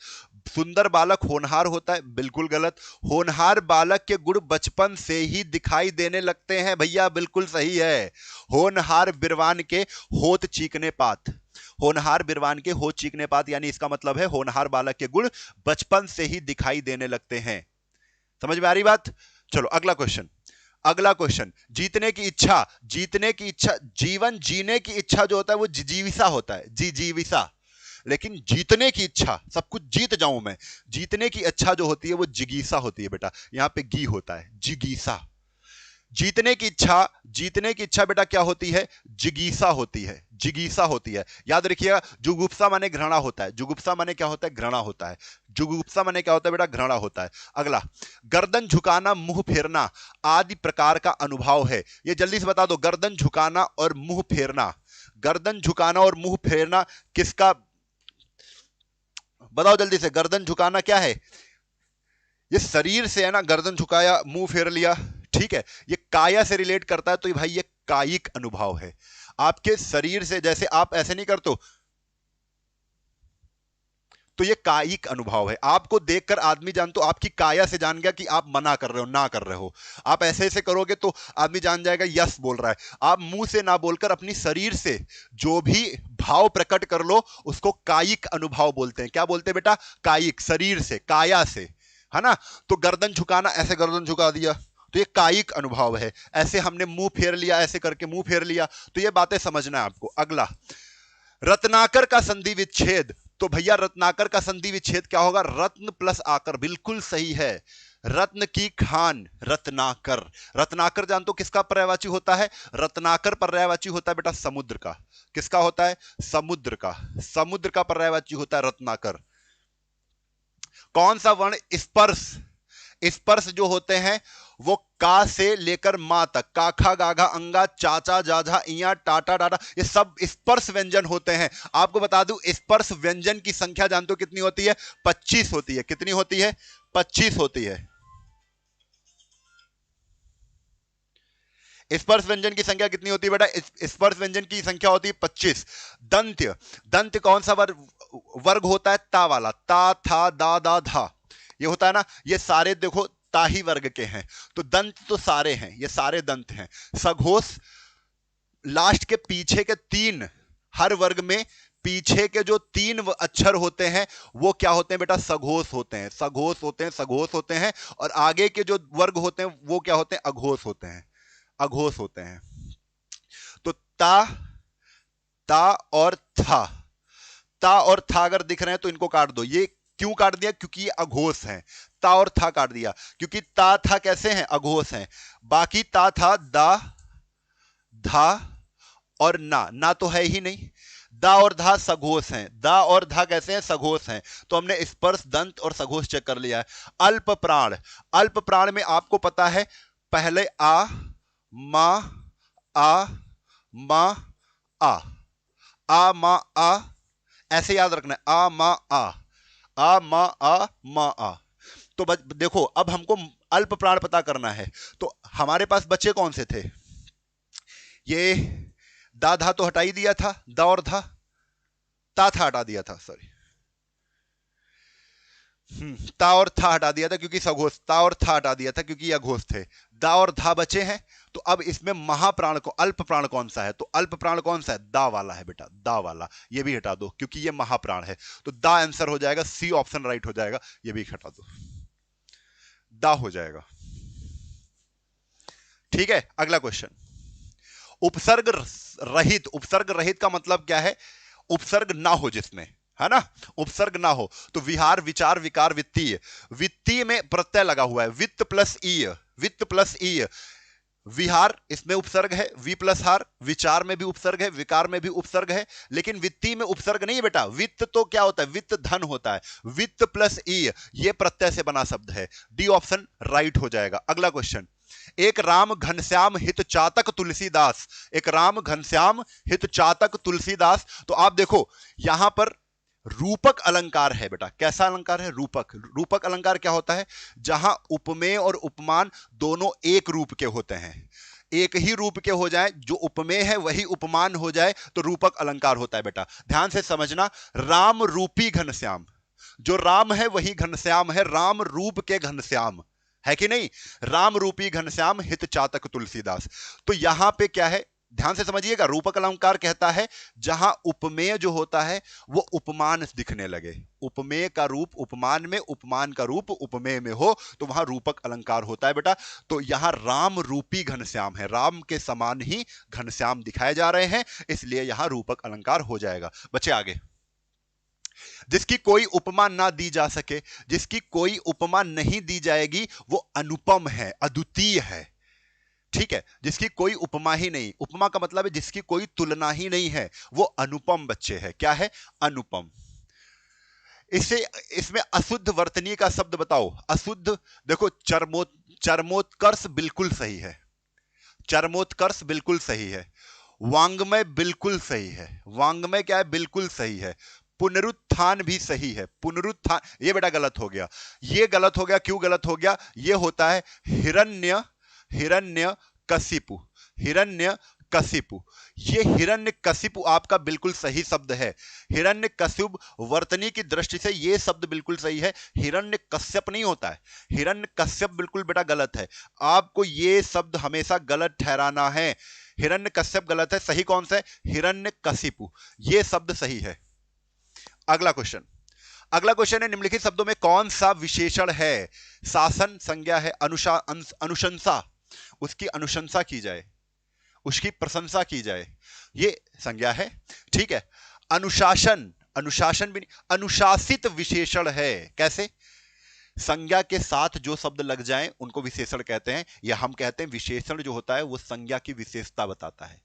सुंदर बालक होनहार होता है, बिल्कुल गलत। होनहार बालक के गुण बचपन से ही दिखाई देने लगते हैं, भैया बिल्कुल सही है। होनहार बिरवान के होत चीकने पात, होनहार बिरवान के होत चीकने पात, यानी इसका मतलब है होनहार बालक के गुण बचपन से ही दिखाई देने लगते हैं। समझ में आ रही बात? चलो अगला क्वेश्चन, अगला क्वेश्चन, जीतने की इच्छा, जीतने की इच्छा, जीवन जीने की इच्छा जो होता है वो जिजीविसा होता है, जिजीविसा। लेकिन जीतने की इच्छा, सब कुछ जीत जाऊं मैं, जीतने की इच्छा जो होती है वो जिगीसा होती है बेटा, यहां पे गी होता है, जिगीसा। जीतने की इच्छा, जीतने की इच्छा बेटा क्या होती है? जिगीसा होती है, जिगीसा होती है। याद रखिएगा, जुगुप्सा माने घृणा होता है, जुगुप्सा माने क्या होता है? घृणा होता है। जुगुप्सा माने क्या होता है बेटा? घृणा होता है। अगला, गर्दन झुकाना, मुंह फेरना आदि प्रकार का अनुभाव है। ये जल्दी से बता दो, गर्दन झुकाना और मुंह फेरना, गर्दन झुकाना और मुंह फेरना किसका? बताओ जल्दी से, गर्दन झुकाना क्या है? ये शरीर से है ना, गर्दन झुकाया मुंह फेर लिया, ठीक है, ये काया से रिलेट करता है, तो भाई ये कायिक अनुभव है। आपके शरीर से, जैसे आप ऐसे नहीं करते तो ये कायिक अनुभव है। आपको देखकर आदमी जान, तो आपकी काया से जान गया कि आप मना कर रहे हो, ना कर रहे हो। आप ऐसे ऐसे करोगे तो आदमी जान जाएगा यस बोल रहा है। आप मुंह से ना बोलकर अपनी शरीर से जो भी भाव प्रकट कर लो उसको कायिक अनुभव बोलते हैं। क्या बोलते हैं बेटा? कायिक, शरीर से, काया से, है ना। तो गर्दन झुकाना, ऐसे गर्दन झुका दिया तो ये कायिक अनुभव है। ऐसे हमने मुंह फेर लिया, ऐसे करके मुंह फेर लिया, तो ये बातें समझना है आपको। अगला, रत्नाकर का संधि विच्छेद, तो भैया रत्नाकर का संधि विच्छेद क्या होगा? रत्न प्लस आकर, बिल्कुल सही है। रत्न की खान, रत्नाकर। रत्नाकर जान तो किसका पर्यायवाची होता है? रत्नाकर पर्यायवाची होता है बेटा समुद्र का। किसका होता है? समुद्र का, समुद्र का पर्यायवाची होता है रत्नाकर। कौन सा वर्ण स्पर्श, स्पर्श जो होते हैं वो का से लेकर मां तक, काखा गाघा अंगा चाचा जाझा इया टाटा डाटा, ये सब स्पर्श व्यंजन होते हैं। आपको बता दूं स्पर्श व्यंजन की संख्या जानते हो कितनी होती है? 25 होती है। कितनी होती है? 25 होती है। स्पर्श व्यंजन की संख्या कितनी होती है बेटा? स्पर्श व्यंजन की संख्या होती है 25। दंत्य, दंत्य कौन सा वर्ग होता है? ता वाला, ता था दा दा धा, ये होता है ना। ये सारे देखो ता ही वर्ग के हैं, तो दंत तो सारे हैं, ये सारे दंत हैं। सघोष लास्ट के पीछे के 3, हर वर्ग में पीछे के जो 3 अक्षर होते हैं वो क्या होते हैं बेटा? सघोष होते हैं, सघोष होते हैं, सघोष होते हैं। और आगे के जो वर्ग होते हैं वो क्या होते हैं? अघोष होते हैं, अघोष होते हैं। तो ता, ता और था, ता और था अगर दिख रहे हैं तो इनको काट दो। ये क्यों काट दिया? क्योंकि ये अघोष हैं। ता और था काट दिया क्योंकि ता था कैसे हैं? अघोष हैं। बाकी ता था दा, धा और ना, ना तो है ही नहीं। दा और धा सघोष हैं, दा और धा कैसे हैं? सघोष हैं। तो हमने स्पर्श, दंत और सघोष चेक कर लिया है। अल्प प्राण, अल्प प्राण में आपको पता है पहले आ, मा, आ, मा, आ मा आ, ऐसे याद रखना है, आ मा आ, मा आ। तो देखो अब हमको अल्प प्राण पता करना है, तो हमारे पास बच्चे कौन से थे? ये दा धा तो हटा ही दिया था, दा और धा, ता था हटा दिया था, सॉरी, ता और था हटा दिया था क्योंकि सघोष, ता और था हटा दिया था क्योंकि अघोष थे। दा और धा बचे हैं। तो अब इसमें महाप्राण को, अल्प प्राण कौन सा है? तो अल्प प्राण कौन सा है? दा वाला है बेटा, दा वाला। ये भी हटा दो क्योंकि ये महाप्राण है। तो दा आंसर हो जाएगा, सी ऑप्शन राइट हो जाएगा। ये भी हटा दो, दा हो जाएगा। ठीक है, अगला क्वेश्चन। उपसर्ग रहित, उपसर्ग रहित का मतलब क्या है? उपसर्ग ना हो जिसमें, है ना, उपसर्ग ना हो। तो विहार, विचार, विकार, वित्तीय, वित्तीय में प्रत्यय लगा हुआ है, वित्त प्लस ई, वित्त प्लस ई। विहार इसमें उपसर्ग है, वी प्लस हार। विचार में भी उपसर्ग है, विकार में भी उपसर्ग है, लेकिन वित्तीय में उपसर्ग नहीं है बेटा। वित्त तो क्या होता है? वित्त धन होता है। वित्त प्लस ई ये प्रत्यय से बना शब्द है। डी ऑप्शन राइट हो जाएगा। अगला क्वेश्चन। एक राम घनश्याम हित चातक तुलसीदास, एक राम घनश्याम हित चातक तुलसीदास। तो आप देखो यहां पर रूपक अलंकार है बेटा। कैसा अलंकार है? रूपक। रूपक अलंकार क्या होता है? जहां उपमेय और उपमान दोनों एक रूप के होते हैं, एक ही रूप के हो जाए, जो उपमेय है वही उपमान हो जाए, तो रूपक अलंकार होता है बेटा। ध्यान से समझना, राम रूपी घनश्याम, जो राम है वही घनश्याम है, राम रूप के घनश्याम है कि नहीं? राम रूपी घनश्याम हित चातक तुलसीदास। तो यहां पे क्या है? ध्यान से समझिएगा, रूपक अलंकार कहता है जहां उपमेय जो होता है वो उपमान दिखने लगे। उपमेय का रूप उपमान में, उपमान का रूप उपमेय में हो, तो वहां रूपक अलंकार होता है बेटा। तो यहां राम रूपी घनश्याम है, राम के समान ही घनश्याम दिखाए जा रहे हैं, इसलिए यहां रूपक अलंकार हो जाएगा। बच्चे आगे। जिसकी कोई उपमा ना दी जा सके, जिसकी कोई उपमा नहीं दी जाएगी, वो अनुपम है, अद्वितीय है। ठीक है, जिसकी कोई उपमा ही नहीं, उपमा का मतलब है जिसकी कोई तुलना ही नहीं है, वो अनुपम बच्चे है। क्या है? अनुपम। इसे, इसमें अशुद्ध वर्तनीय का शब्द बताओ। अशुद्ध, देखो चरमोत्कर्ष बिल्कुल सही है, चरमोत्कर्ष बिल्कुल सही है। वांग्मय बिल्कुल सही है, वांग्मय क्या है? बिल्कुल सही है। पुनरुत्थान भी सही है, पुनरुत्थान, ये बेटा गलत हो गया, ये गलत हो गया। क्यों गलत हो गया? ये होता है हिरण्य, हिरण्य कशिपु, हिरण्य कशिपु। ये हिरण्य कशिपु आपका बिल्कुल सही शब्द है। हिरण्य कशिप वर्तनी की दृष्टि से ये शब्द बिल्कुल सही है, हिरण्य कश्यप नहीं होता है। हिरण्य कश्यप बिल्कुल बेटा गलत है, आपको ये शब्द हमेशा गलत ठहराना है। हिरण्य कश्यप गलत है, सही कौन सा है? हिरण्य कशिपु, ये शब्द सही है। अगला क्वेश्चन, अगला क्वेश्चन है निम्नलिखित शब्दों में कौन सा विशेषण है? शासन संज्ञा है, अनुशंसा, उसकी अनुशंसा की जाए, उसकी प्रशंसा की जाए, ये संज्ञा है। ठीक है। अनुशासन, अनुशासन भी नहीं, अनुशासित विशेषण है। कैसे? संज्ञा के साथ जो शब्द लग जाएं उनको विशेषण कहते हैं, या हम कहते हैं विशेषण जो होता है वो संज्ञा की विशेषता बताता है।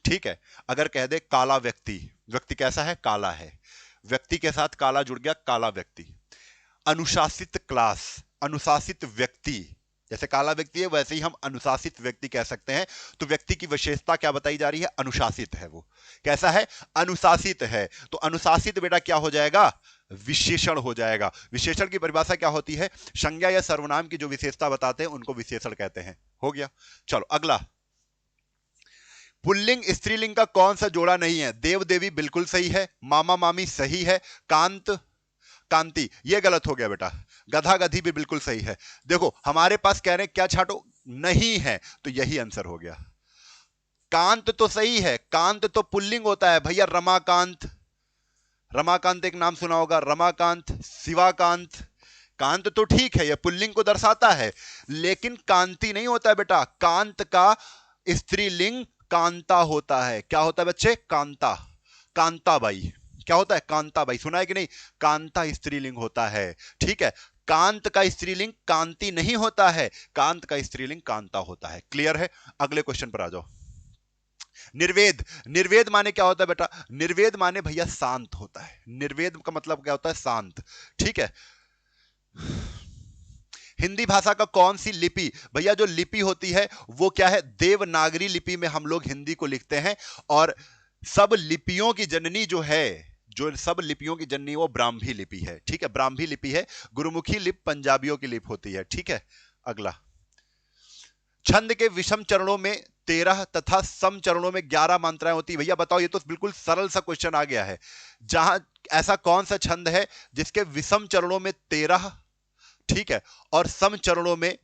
ठीक है। अगर कह दे काला व्यक्ति, व्यक्ति कैसा है? काला है, व्यक्ति के साथ काला जुड़ गया, काला व्यक्ति। अनुशासित क्लास, अनुशासित व्यक्ति, जैसे काला व्यक्ति है वैसे ही हम अनुशासित व्यक्ति कह सकते हैं। तो व्यक्ति की विशेषता क्या बताई जा रही है? अनुशासित है। वो कैसा है? अनुशासित है। तो अनुशासित बेटा क्या हो जाएगा? विशेषण हो जाएगा। विशेषण की परिभाषा क्या होती है? संज्ञा या सर्वनाम की जो विशेषता बताते हैं उनको विशेषण कहते हैं। हो गया। चलो अगला, पुल्लिंग स्त्रीलिंग का कौन सा जोड़ा नहीं है? देव देवी बिल्कुल सही है, मामा मामी सही है, कांत कांति ये गलत हो गया बेटा, गधा गधी भी बिल्कुल सही है। देखो हमारे पास कह रहे हैं क्या छाटो, नहीं है, तो यही आंसर हो गया। कांत तो सही है, कांत तो पुल्लिंग होता है भैया, रमाकांत, रमाकांत एक नाम सुना होगा, रमाकांत, शिवाकांत, कांत तो ठीक है, यह पुल्लिंग को दर्शाता है, लेकिन कांति नहीं होता है बेटा। कांत का स्त्रीलिंग कांता होता है। क्या होता है बच्चे? कांता, कांताबाई। क्या होता है? कांताबाई। सुना है कि नहीं? कांता स्त्रीलिंग होता है, ठीक है। कांत का स्त्रीलिंग कांति नहीं होता है, कांत का स्त्रीलिंग कांता होता है। क्लियर है? अगले क्वेश्चन पर आ जाओ। निर्वेद, निर्वेद माने क्या होता है बेटा? निर्वेद माने भैया शांत होता है। निर्वेद का मतलब क्या होता है? शांत, ठीक है। हिंदी भाषा का कौन सी लिपि? भैया जो लिपि होती है वो क्या है? देवनागरी लिपि में हम लोग हिंदी को लिखते हैं, और सब लिपियों की जननी जो है, जो सब लिपियों की जननी वो ब्राह्मी लिपि है, ठीक है, ब्राह्मी लिपि है। गुरुमुखी लिपि पंजाबियों की लिपि होती है, ठीक है। अगला, छंद के विषम चरणों में 13 तथा सम चरणों में 11 मात्राएं होती है। भैया बताओ, ये तो बिल्कुल सरल सा क्वेश्चन आ गया है। जहां ऐसा कौन सा छंद है जिसके विषम चरणों में 13, ठीक है, और सम चरणों में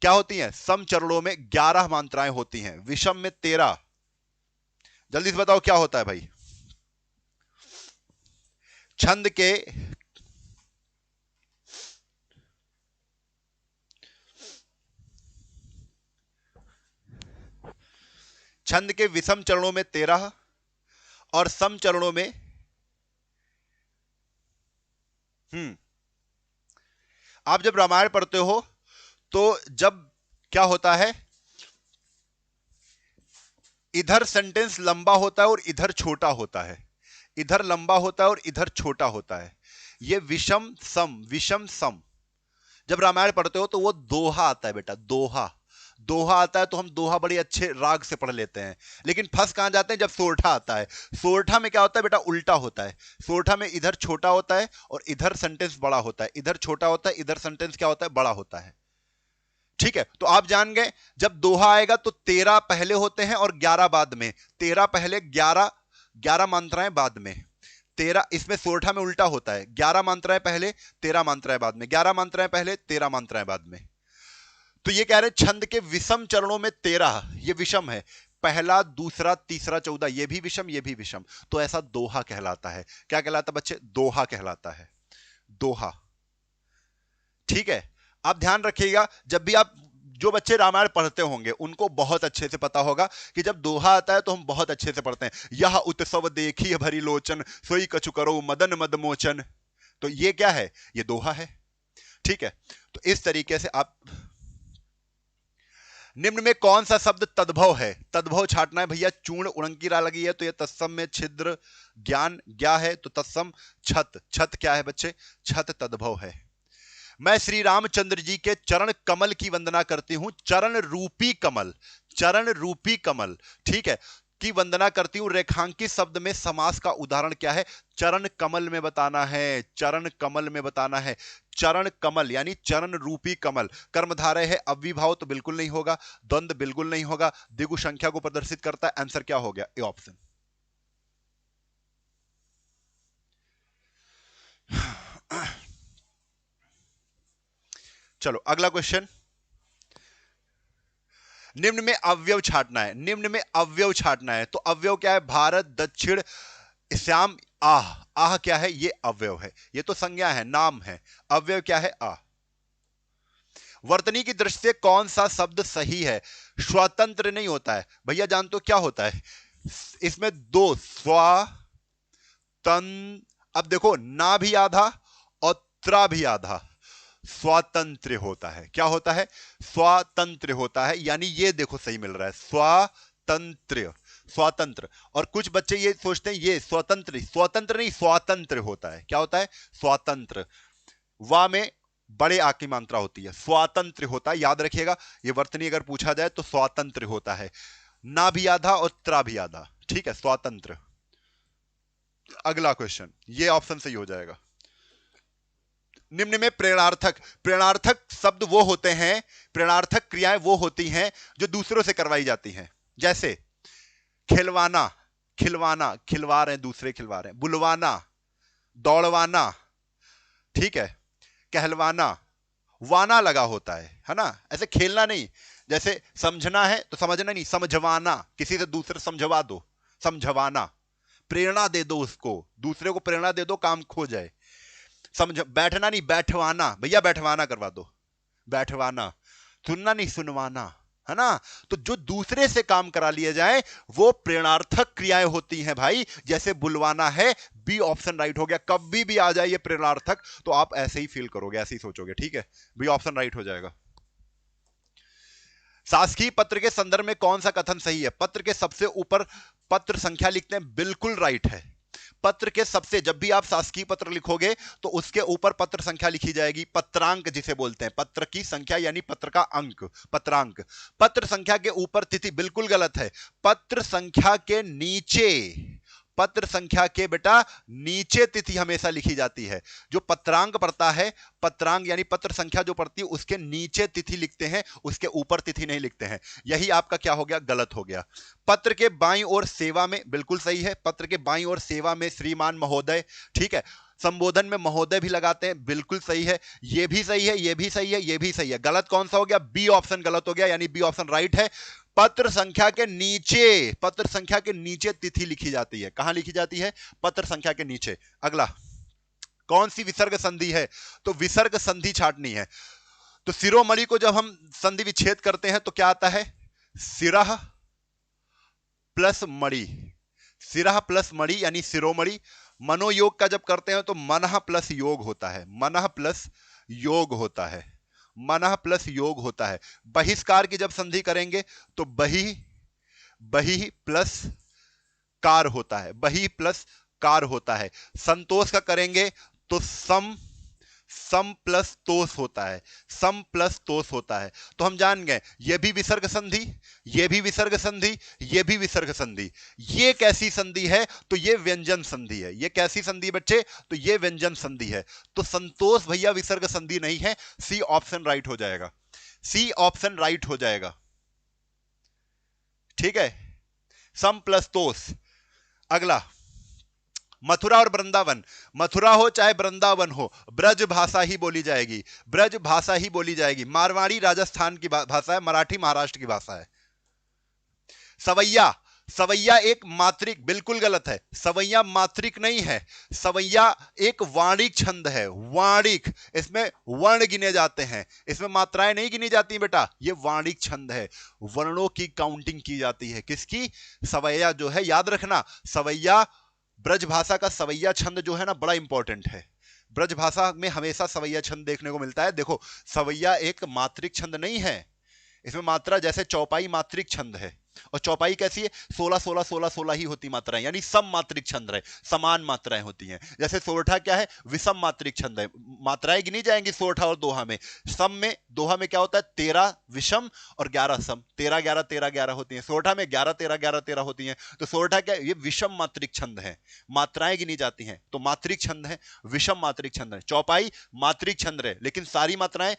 क्या होती हैं? सम चरणों में 11 मात्राएं होती हैं, विषम में 13। जल्दी से बताओ क्या होता है भाई? छंद के छंद के विषम चरणों में 13 और सम चरणों में आप जब रामायण पढ़ते हो तो जब क्या होता है, इधर सेंटेंस लंबा होता है और इधर छोटा होता है, इधर लंबा होता है और इधर छोटा होता है। ये विषम सम, विषम सम जब रामायण पढ़ते हो तो वो दोहा आता है बेटा, दोहा, दोहा आता है। तो हम दोहा बड़े अच्छे राग से पढ़ लेते हैं, लेकिन फंस कहां जाते हैं? जब सोरठा आता है। सोरठा में क्या होता है बेटा? उल्टा होता है। सोरठा में इधर छोटा होता है और इधर सेंटेंस बड़ा होता है, इधर छोटा होता है, इधर सेंटेंस क्या होता है? बड़ा होता है, ठीक है। तो आप जान गए, जब दोहा आएगा तो 13 पहले होते हैं और 11 बाद में। 13 पहले, 11 मात्राएं बाद में। 13 इसमें सोरठा में उल्टा होता है, 11 मात्राएं पहले, 13 मात्राएं बाद में, 11 मात्राएं पहले, 13 मात्राएं बाद में। तो ये कह रहे हैं छंद के विषम चरणों में 13, ये विषम है, पहला, दूसरा, तीसरा, 14, ये भी विषम, ये भी विषम। तो ऐसा दोहा कहलाता है। क्या कहलाता है बच्चे? दोहा कहलाता है, दोहा, ठीक है। आप ध्यान रखिएगा, जब भी आप, जो बच्चे रामायण पढ़ते होंगे उनको बहुत अच्छे से पता होगा कि जब दोहा आता है तो हम बहुत अच्छे से पढ़ते हैं, यह उत्सव देखी भरी लोचन, सोई कछु करो मदन मद मोचन। तो ये क्या है? ये दोहा है, ठीक है। तो इस तरीके से आप, निम्न में कौन सा शब्द तद्भव है? तद्भव छाटना है भैया। चूर्ण उड़ंकीरा लगी है तो ये तत्सम में छिद्र, ज्ञान ज्ञा है तो तत्सम छत, छत क्या है बच्चे? छत तद्भव है। मैं श्री रामचंद्र जी के चरण कमल की वंदना करती हूं, चरण रूपी कमल, चरण रूपी कमल, ठीक है, की वंदना करती हूं। रेखांकित शब्द में समास का उदाहरण क्या है? चरण कमल में बताना है, चरण कमल में बताना है। चरण कमल यानी चरण रूपी कमल। कर्मधारय है, अव्ययभाव तो बिल्कुल नहीं होगा, द्वंद्व बिल्कुल नहीं होगा, द्विगु संख्या को प्रदर्शित करता है। आंसर क्या हो गया? A option. चलो अगला क्वेश्चन। निम्न में अवयव छाटना है, निम्न में अवयव छाटना है। तो अवयव क्या है? भारत, दक्षिण, श्याम, आह। आह क्या है? ये अवयव है, ये तो संज्ञा है, नाम है। अवयव क्या है? आह। वर्तनी की दृष्टि से कौन सा शब्द सही है? स्वतंत्र नहीं होता है भैया, जान तो क्या होता है इसमें? दो, स्व तन, अब देखो ना भी आधा और त्रा भी आधा, स्वातंत्र होता है। क्या होता है? स्वातंत्र होता है, यानी ये देखो सही मिल रहा है, स्वातंत्र, स्वातंत्र। और कुछ बच्चे ये सोचते हैं ये स्वतंत्र, स्वतंत्र नहीं, स्वातंत्र होता है। क्या होता है? स्वातंत्र। वा में बड़े आ की मात्रा होती है, स्वातंत्र होता है, याद रखिएगा। ये वर्तनी अगर पूछा जाए तो स्वातंत्र होता है, ना भी आधा और त्रा भी आधा, ठीक है, स्वातंत्र। अगला क्वेश्चन, ये ऑप्शन सही हो जाएगा। निम्न में प्रेरणार्थक, प्रेरणार्थक शब्द वो होते हैं, प्रेरणार्थक क्रियाएं वो होती हैं जो दूसरों से करवाई जाती हैं। जैसे खिलवाना, खिलवाना, खिलवा रहे हैं, दूसरे खिलवा रहे हैं। बुलवाना, दौड़वाना, ठीक है। कहलवाना, वाना लगा होता है ना, ऐसे खेलना नहीं। जैसे समझना है तो समझना नहीं, समझवाना, किसी से दूसरे समझवा दो, समझवाना। प्रेरणा दे दो उसको, दूसरे को प्रेरणा दे दो, काम खो जाए। समझ, बैठना नहीं, बैठवाना, भैया बैठवाना करवा दो, बैठवाना। सुनना नहीं, सुनवाना, है ना। तो जो दूसरे से काम करा लिए जाए वो प्रेरणार्थक क्रियाएं होती हैं भाई। जैसे बुलवाना है, बी ऑप्शन राइट हो गया। कभी भी आ जाए ये प्रेरणार्थक तो आप ऐसे ही फील करोगे, ऐसे ही सोचोगे, ठीक है। बी ऑप्शन राइट हो जाएगा। शासकीय पत्र के संदर्भ में कौन सा कथन सही है? पत्र के सबसे ऊपर पत्र संख्या लिखते हैं, बिल्कुल राइट है। पत्र के सबसे, जब भी आप शासकीय पत्र लिखोगे तो उसके ऊपर पत्र संख्या लिखी जाएगी, पत्रांक जिसे बोलते हैं, पत्र की संख्या यानी पत्र का अंक, पत्रांक। पत्र संख्या के ऊपर तिथि, बिल्कुल गलत है। पत्र संख्या के नीचे, पत्र संख्या के बेटा नीचे तिथि हमेशा लिखी जाती है। जो पत्रांक पड़ता है, पत्रांक यानी पत्र संख्या जो पड़ती है उसके नीचे तिथि लिखते हैं, उसके ऊपर तिथि नहीं लिखते हैं। यही आपका क्या हो गया? गलत हो गया। पत्र के बाईं ओर सेवा में, बिल्कुल सही है। पत्र के बाईं ओर सेवा में श्रीमान महोदय, ठीक है। संबोधन में महोदय भी लगाते हैं, बिल्कुल सही है। ये भी सही है, ये भी सही है, ये भी सही है। गलत कौन सा हो गया? बी ऑप्शन गलत हो गया, यानी बी ऑप्शन राइट है। पत्र संख्या के नीचे, पत्र संख्या के नीचे तिथि लिखी जाती है। कहां लिखी जाती है? पत्र संख्या के नीचे। अगला, कौन सी विसर्ग संधि है? तो विसर्ग संधि छाटनी है। तो शिरोमणि को जब हम संधि विच्छेद करते हैं तो क्या आता है? सिरह प्लस मणि, सिरह प्लस मणि यानी शिरोमणि। मनोयोग का जब करते हैं तो मनः प्लस योग होता है, मनः प्लस योग होता है, मनः प्लस योग होता है। बहिष्कार की जब संधि करेंगे तो बहि, बहि प्लस कार होता है, बहि प्लस कार होता है। संतोष का करेंगे तो सम, सम प्लस तोष होता है, सम प्लस तोष होता है। तो हम जान गए ये भी विसर्ग संधि, ये भी विसर्ग संधि, ये भी विसर्ग संधि। ये कैसी संधि है? तो ये व्यंजन संधि है। ये कैसी संधि है बच्चे? तो ये व्यंजन संधि है। तो संतोष भैया विसर्ग संधि नहीं है। सी ऑप्शन राइट हो जाएगा, सी ऑप्शन राइट हो जाएगा, ठीक है। सम प्लस तोष। अगला, मथुरा और वृंदावन, मथुरा हो चाहे वृंदावन हो, ब्रज भाषा ही बोली जाएगी, ब्रज भाषा ही बोली जाएगी। मारवाड़ी राजस्थान की भाषा है, मराठी महाराष्ट्र की भाषा है। सवैया, सवैया एक मात्रिक, बिल्कुल गलत है। सवैया मात्रिक नहीं है, सवैया एक वाणिक छंद है, वाणिक। इसमें वर्ण गिने जाते हैं, इसमें मात्राएं नहीं गिनी जाती बेटा, ये वाणिक छंद है। वर्णों की काउंटिंग की जाती है। किसकी? सवैया जो है, याद रखना। सवैया, ब्रज भाषा का सवैया छंद जो है ना, बड़ा इंपॉर्टेंट है। ब्रज भाषा में हमेशा सवैया छंद देखने को मिलता है। देखो, सवैया एक मात्रिक छंद नहीं है, इसमें मात्रा, जैसे चौपाई मात्रिक छंद है, और चौपाई कैसी है? 16 16 16 16 ही होती मात्राएं, यानी सम मात्रिक छंद है, समान मात्राएं होती हैं। जैसे सोरठा क्या है? विषम मात्रिक छंद है, मात्राएं गिनी जाएंगी सोरठा और दोहा में। सम में, दोहा में क्या होता है? 13 विषम और 11 सम, 13 11 13 11 होती हैं। सोरठा में 11 13 11 13 होती हैं। तो सोरठा क्या? ये विषम मात्रिक छंद है, मात्राएं गिनी जाती हैं, तो मात्रिक छंद है, विषम मात्रिक छंद है। चौपाई मात्रिक छंद है, लेकिन सारी मात्राएं,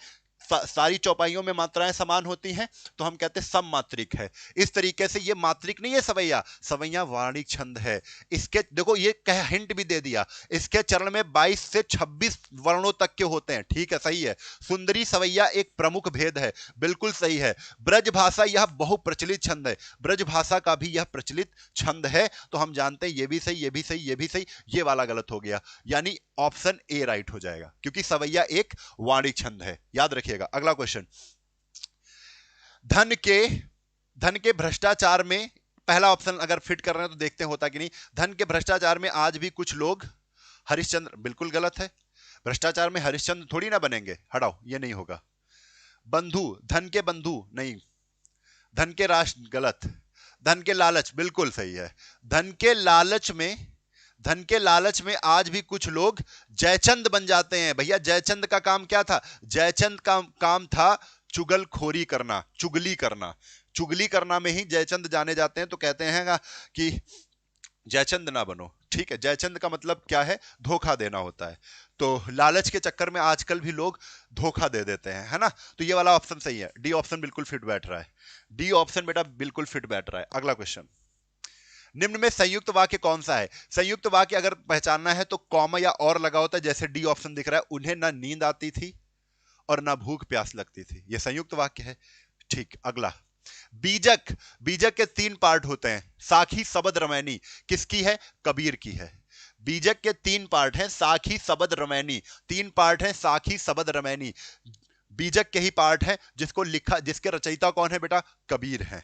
सारी चौपाइयों में मात्राएं समान होती हैं, तो हम कहते हैं सम मात्रिक है। इस तरीके से ये मात्रिक नहीं है सवैया, सवैया वाणिक छंद है। इसके देखो, ये कह हिंट भी दे दिया, इसके चरण में 22 से 26 वर्णों तक के होते हैं, ठीक है, सही है। सुंदरी सवैया एक प्रमुख भेद है, बिल्कुल सही है। ब्रज भाषा यह बहुप्रचलित छंद है, ब्रज भाषा का भी यह प्रचलित छंद है। तो हम जानते हैं ये भी सही, ये भी सही, ये भी सही, ये वाला गलत हो गया, यानी ऑप्शन ए राइट हो जाएगा, क्योंकि सवैया एक वाणिक छंद है, याद रखिएगा। अगला क्वेश्चन, धन के भ्रष्टाचार में, पहला ऑप्शन अगर फिट कर रहे हैं तो देखते हैं होता कि नहीं। धन के भ्रष्टाचार में आज भी कुछ लोग हरिश्चंद्र, बिल्कुल गलत है। भ्रष्टाचार में हरिश्चंद्र थोड़ी ना बनेंगे, हटाओ, ये नहीं होगा। बंधु, धन के बंधु नहीं। धन के राष्ट्र, गलत। धन के लालच, बिल्कुल सही है। धन के लालच में, धन के लालच में आज भी कुछ लोग जयचंद बन जाते हैं। भैया जयचंद का काम क्या था? जयचंद का काम था चुगलखोरी करना, चुगली करना, चुगली करना में ही जयचंद जाने जाते हैं। तो कहते हैं कि जयचंद ना बनो, ठीक है। जयचंद का मतलब क्या है? धोखा देना होता है। तो लालच के चक्कर में आजकल भी लोग धोखा दे देते हैं, है ना। तो ये वाला ऑप्शन सही है, डी ऑप्शन बिल्कुल फिट बैठ रहा है, डी ऑप्शन बेटा बिल्कुल फिट बैठ रहा है। अगला क्वेश्चन, निम्न में संयुक्त वाक्य कौन सा है? संयुक्त वाक्य अगर पहचानना है तो कॉमा या और लगा होता है, जैसे डी ऑप्शन दिख रहा है, उन्हें ना नींद आती थी और ना भूख प्यास लगती थी, यह संयुक्त वाक्य है। ठीक, अगला बीजक। बीजक के 3 पार्ट होते हैं, साखी सबद रमैनी, किसकी है? कबीर की है। बीजक के 3 पार्ट हैं, साखी सबद रमैनी, 3 पार्ट हैं, साखी सबद रमैनी, बीजक के ही पार्ट हैं, जिसको लिखा, जिसके रचयिता कौन है बेटा? कबीर है।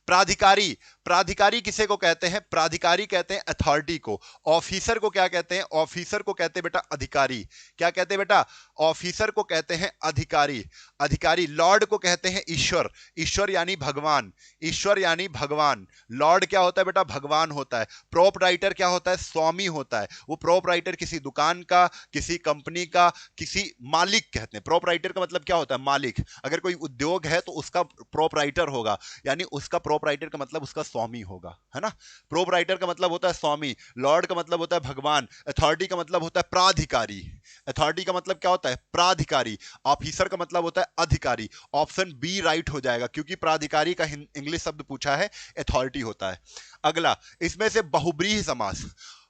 प्राधिकारी, प्राधिकारी किसे को कहते हैं? प्राधिकारी कहते हैं अथॉरिटी को। ऑफिसर को क्या कहते हैं? ऑफिसर को कहते हैं बेटा अधिकारी। क्या कहते हैं बेटा? ऑफिसर को कहते हैं अधिकारी। अधिकारी। लॉर्ड को कहते हैं ईश्वर। ईश्वर यानी भगवान। ईश्वर यानी भगवान। लॉर्ड क्या होता है बेटा? भगवान होता है। प्रोपराइटर क्या होता है? स्वामी होता है। वो प्रोपराइटर किसी दुकान का, किसी कंपनी का, किसी मालिक कहते हैं। प्रोपराइटर का मतलब क्या होता है? मालिक। अगर कोई उद्योग है तो उसका प्रोपराइटर होगा, यानी उसका प्रोपराइटर का मतलब उसका स्वामी होगा, है ना? प्रोपराइटर का मतलब होता है स्वामी, लॉर्ड का मतलब होता है भगवान, अथॉरिटी का मतलब होता है प्राधिकारी। अथॉरिटी का मतलब क्या होता है? प्राधिकारी। ऑफिसर का मतलब होता है अधिकारी। ऑप्शन बी राइट हो जाएगा, क्योंकि प्राधिकारी का इंग्लिश शब्द पूछा है, अथॉरिटी होता है। अगला, इसमें से बहुब्रीहि समास।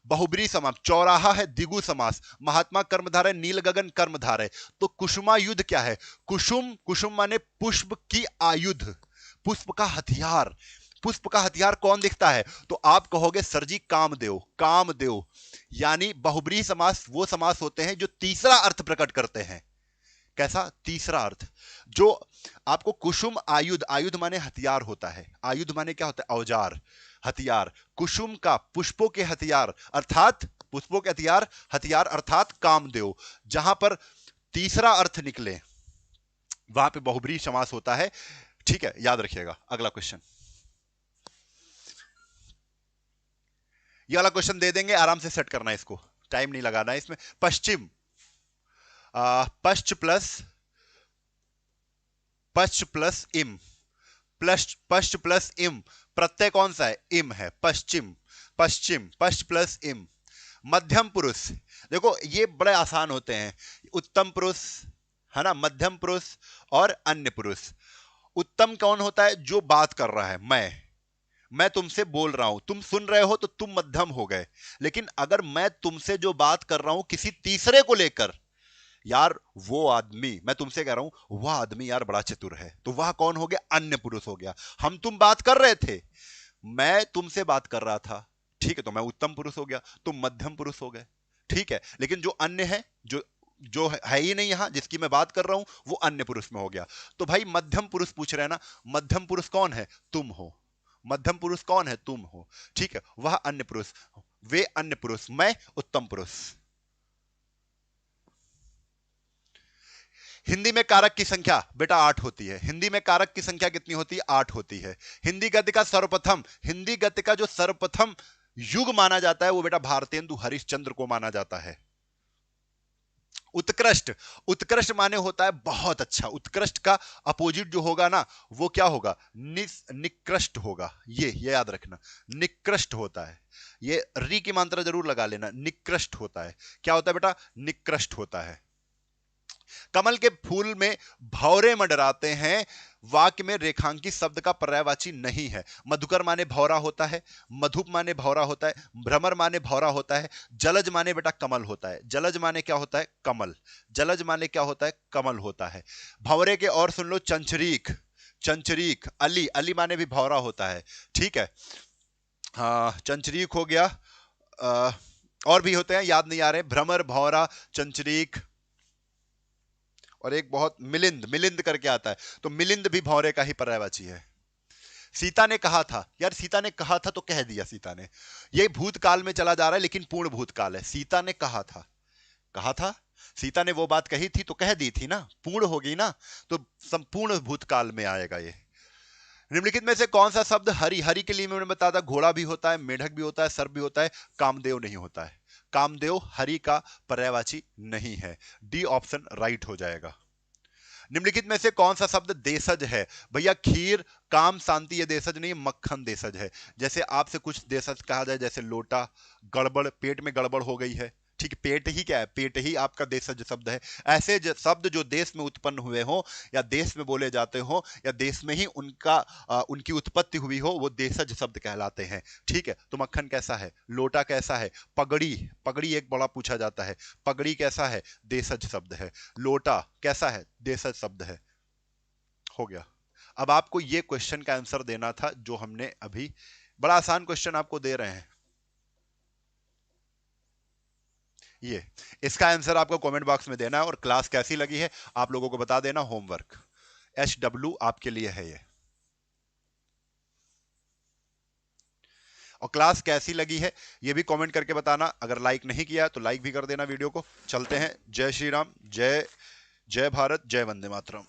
बहुब्रीहि समास, चौराहा है द्विगु समास, महात्मा कर्मधार है, नील गगन कर्मधार है। तो कुसुमायुध क्या है? कुसुम, कुसुम माने पुष्प की आयुध, पुष्प का हथियार। पुष्प का हथियार कौन दिखता है? तो आप कहोगे सर जी कामदेव। कामदेव यानी बहुब्रीहि समास वो समास होते हैं जो तीसरा अर्थ प्रकट करते हैं। कैसा? तीसरा अर्थ। जो आपको कुसुम आयुध, आयुध माने हथियार होता है, आयुध माने क्या होता है? औजार, हथियार। कुसुम का पुष्पों के हथियार, अर्थात पुष्पों के हथियार, हथियार अर्थात कामदेव। जहां पर तीसरा अर्थ निकले वहां पे बहुब्रीहि समास होता है। ठीक है, याद रखिएगा। अगला क्वेश्चन, ये वाला क्वेश्चन दे देंगे, आराम से सेट करना है इसको, टाइम नहीं लगाना है इसमें। पश्चिम, पश्च प्लस, पश्च प्लस इम, प्लस पश्च प्लस इम, प्रत्यय कौन सा है? इम है। पश्चिम, पश्चिम, पश्च प्लस इम। मध्यम पुरुष, देखो ये बड़े आसान होते हैं। उत्तम पुरुष है ना, मध्यम पुरुष और अन्य पुरुष। उत्तम कौन होता है? जो बात कर रहा है। मैं तुमसे बोल रहा हूं, तुम सुन रहे हो तो तुम मध्यम हो गए। लेकिन अगर मैं तुमसे जो बात कर रहा हूं किसी तीसरे को लेकर, यार वो आदमी, मैं तुमसे कह रहा हूं वह आदमी यार बड़ा चतुर है, तो वह कौन हो गया? अन्य पुरुष हो गया। हम तुम बात कर रहे थे, मैं तुमसे बात कर रहा था, ठीक है, तो मैं उत्तम पुरुष हो गया, तुम मध्यम पुरुष हो गए। ठीक है, लेकिन जो अन्य है, जो जो है ही नहीं यहां, जिसकी मैं बात कर रहा हूं, वो अन्य पुरुष में हो गया। तो भाई मध्यम पुरुष पूछ रहे हैं ना, मध्यम पुरुष कौन है? तुम हो। मध्यम पुरुष कौन है? तुम हो। ठीक है, वह अन्य पुरुष, वे अन्य पुरुष, मैं उत्तम पुरुष। हिंदी में कारक की संख्या बेटा 8 होती है। हिंदी में कारक की संख्या कितनी होती है? 8 होती है। हिंदी गद्य का सर्वप्रथम, हिंदी गद्य का जो सर्वप्रथम युग माना जाता है वो बेटा भारतेंदु हरिश्चंद्र को माना जाता है। उत्कृष्ट, उत्कृष्ट माने होता है बहुत अच्छा। उत्कृष्ट का अपोजिट जो होगा ना, वो क्या होगा? निकृष्ट होगा। ये याद रखना, निकृष्ट होता है। ये री की मात्रा जरूर लगा लेना, निकृष्ट होता है। क्या होता है बेटा? निकृष्ट होता है। कमल के फूल में भौरे मंडराते हैं, वाक्य में रेखांकित शब्द का पर्यायवाची नहीं है। मधुकर माने भौरा होता है, मधुप माने भौरा होता है, भ्रमर माने भौरा होता है, जलज माने बेटा कमल होता है। जलज माने क्या होता है? कमल। जलज माने क्या होता है? कमल होता है। भौरे के और सुन लो, चंचरीक, चंचरीक। अली, अली माने भी भौरा होता है। ठीक है, हाँ चंचरीक हो गया। और भी होते हैं, याद नहीं आ रहे। भ्रमर, भौरा, चंचरीक, और एक बहुत मिलिंद, मिलिंद करके आता है, तो मिलिंद भी भौरे का ही पर्यायवाची है। सीता ने कहा था, यार सीता ने कहा था तो कह दिया सीता ने, ये भूतकाल में चला जा रहा है लेकिन पूर्ण भूतकाल है। सीता ने कहा था, कहा था, सीता ने वो बात कही थी तो कह दी थी ना, पूर्ण हो गई ना, तो संपूर्ण भूतकाल में आएगा ये। निम्नलिखित में से कौन सा शब्द हरि, हरि के लिए मैंने बताया था घोड़ा भी होता है, मेढक भी होता है, सर्प भी होता है, कामदेव नहीं होता है। कामदेव हरि का पर्यायवाची नहीं है। डी ऑप्शन राइट हो जाएगा। निम्नलिखित में से कौन सा शब्द देशज है? भैया खीर, काम, शांति, ये देशज नहीं, मक्खन देशज है। जैसे आपसे कुछ देशज कहा जाए, जैसे लोटा, गड़बड़, पेट में गड़बड़ हो गई है, ठीक है, पेट ही क्या है, पेट ही आपका देशज शब्द है। ऐसे शब्द जो देश में उत्पन्न हुए हो या देश में बोले जाते हो या देश में ही उनकी उत्पत्ति हुई हो, वो देशज शब्द कहलाते हैं। ठीक है, तो मक्खन कैसा है, लोटा कैसा है, पगड़ी, पगड़ी एक बड़ा पूछा जाता है, पगड़ी कैसा है, देशज शब्द है, लोटा कैसा है, देशज शब्द है। हो गया। अब आपको ये क्वेश्चन का आंसर देना था जो हमने अभी, बड़ा आसान क्वेश्चन आपको दे रहे हैं ये, इसका आंसर आपको कमेंट बॉक्स में देना है और क्लास कैसी लगी है आप लोगों को बता देना, होमवर्क HW आपके लिए है ये। और क्लास कैसी लगी है ये भी कमेंट करके बताना, अगर लाइक नहीं किया तो लाइक भी कर देना वीडियो को। चलते हैं, जय श्री राम, जय जय भारत, जय वंदे मातरम।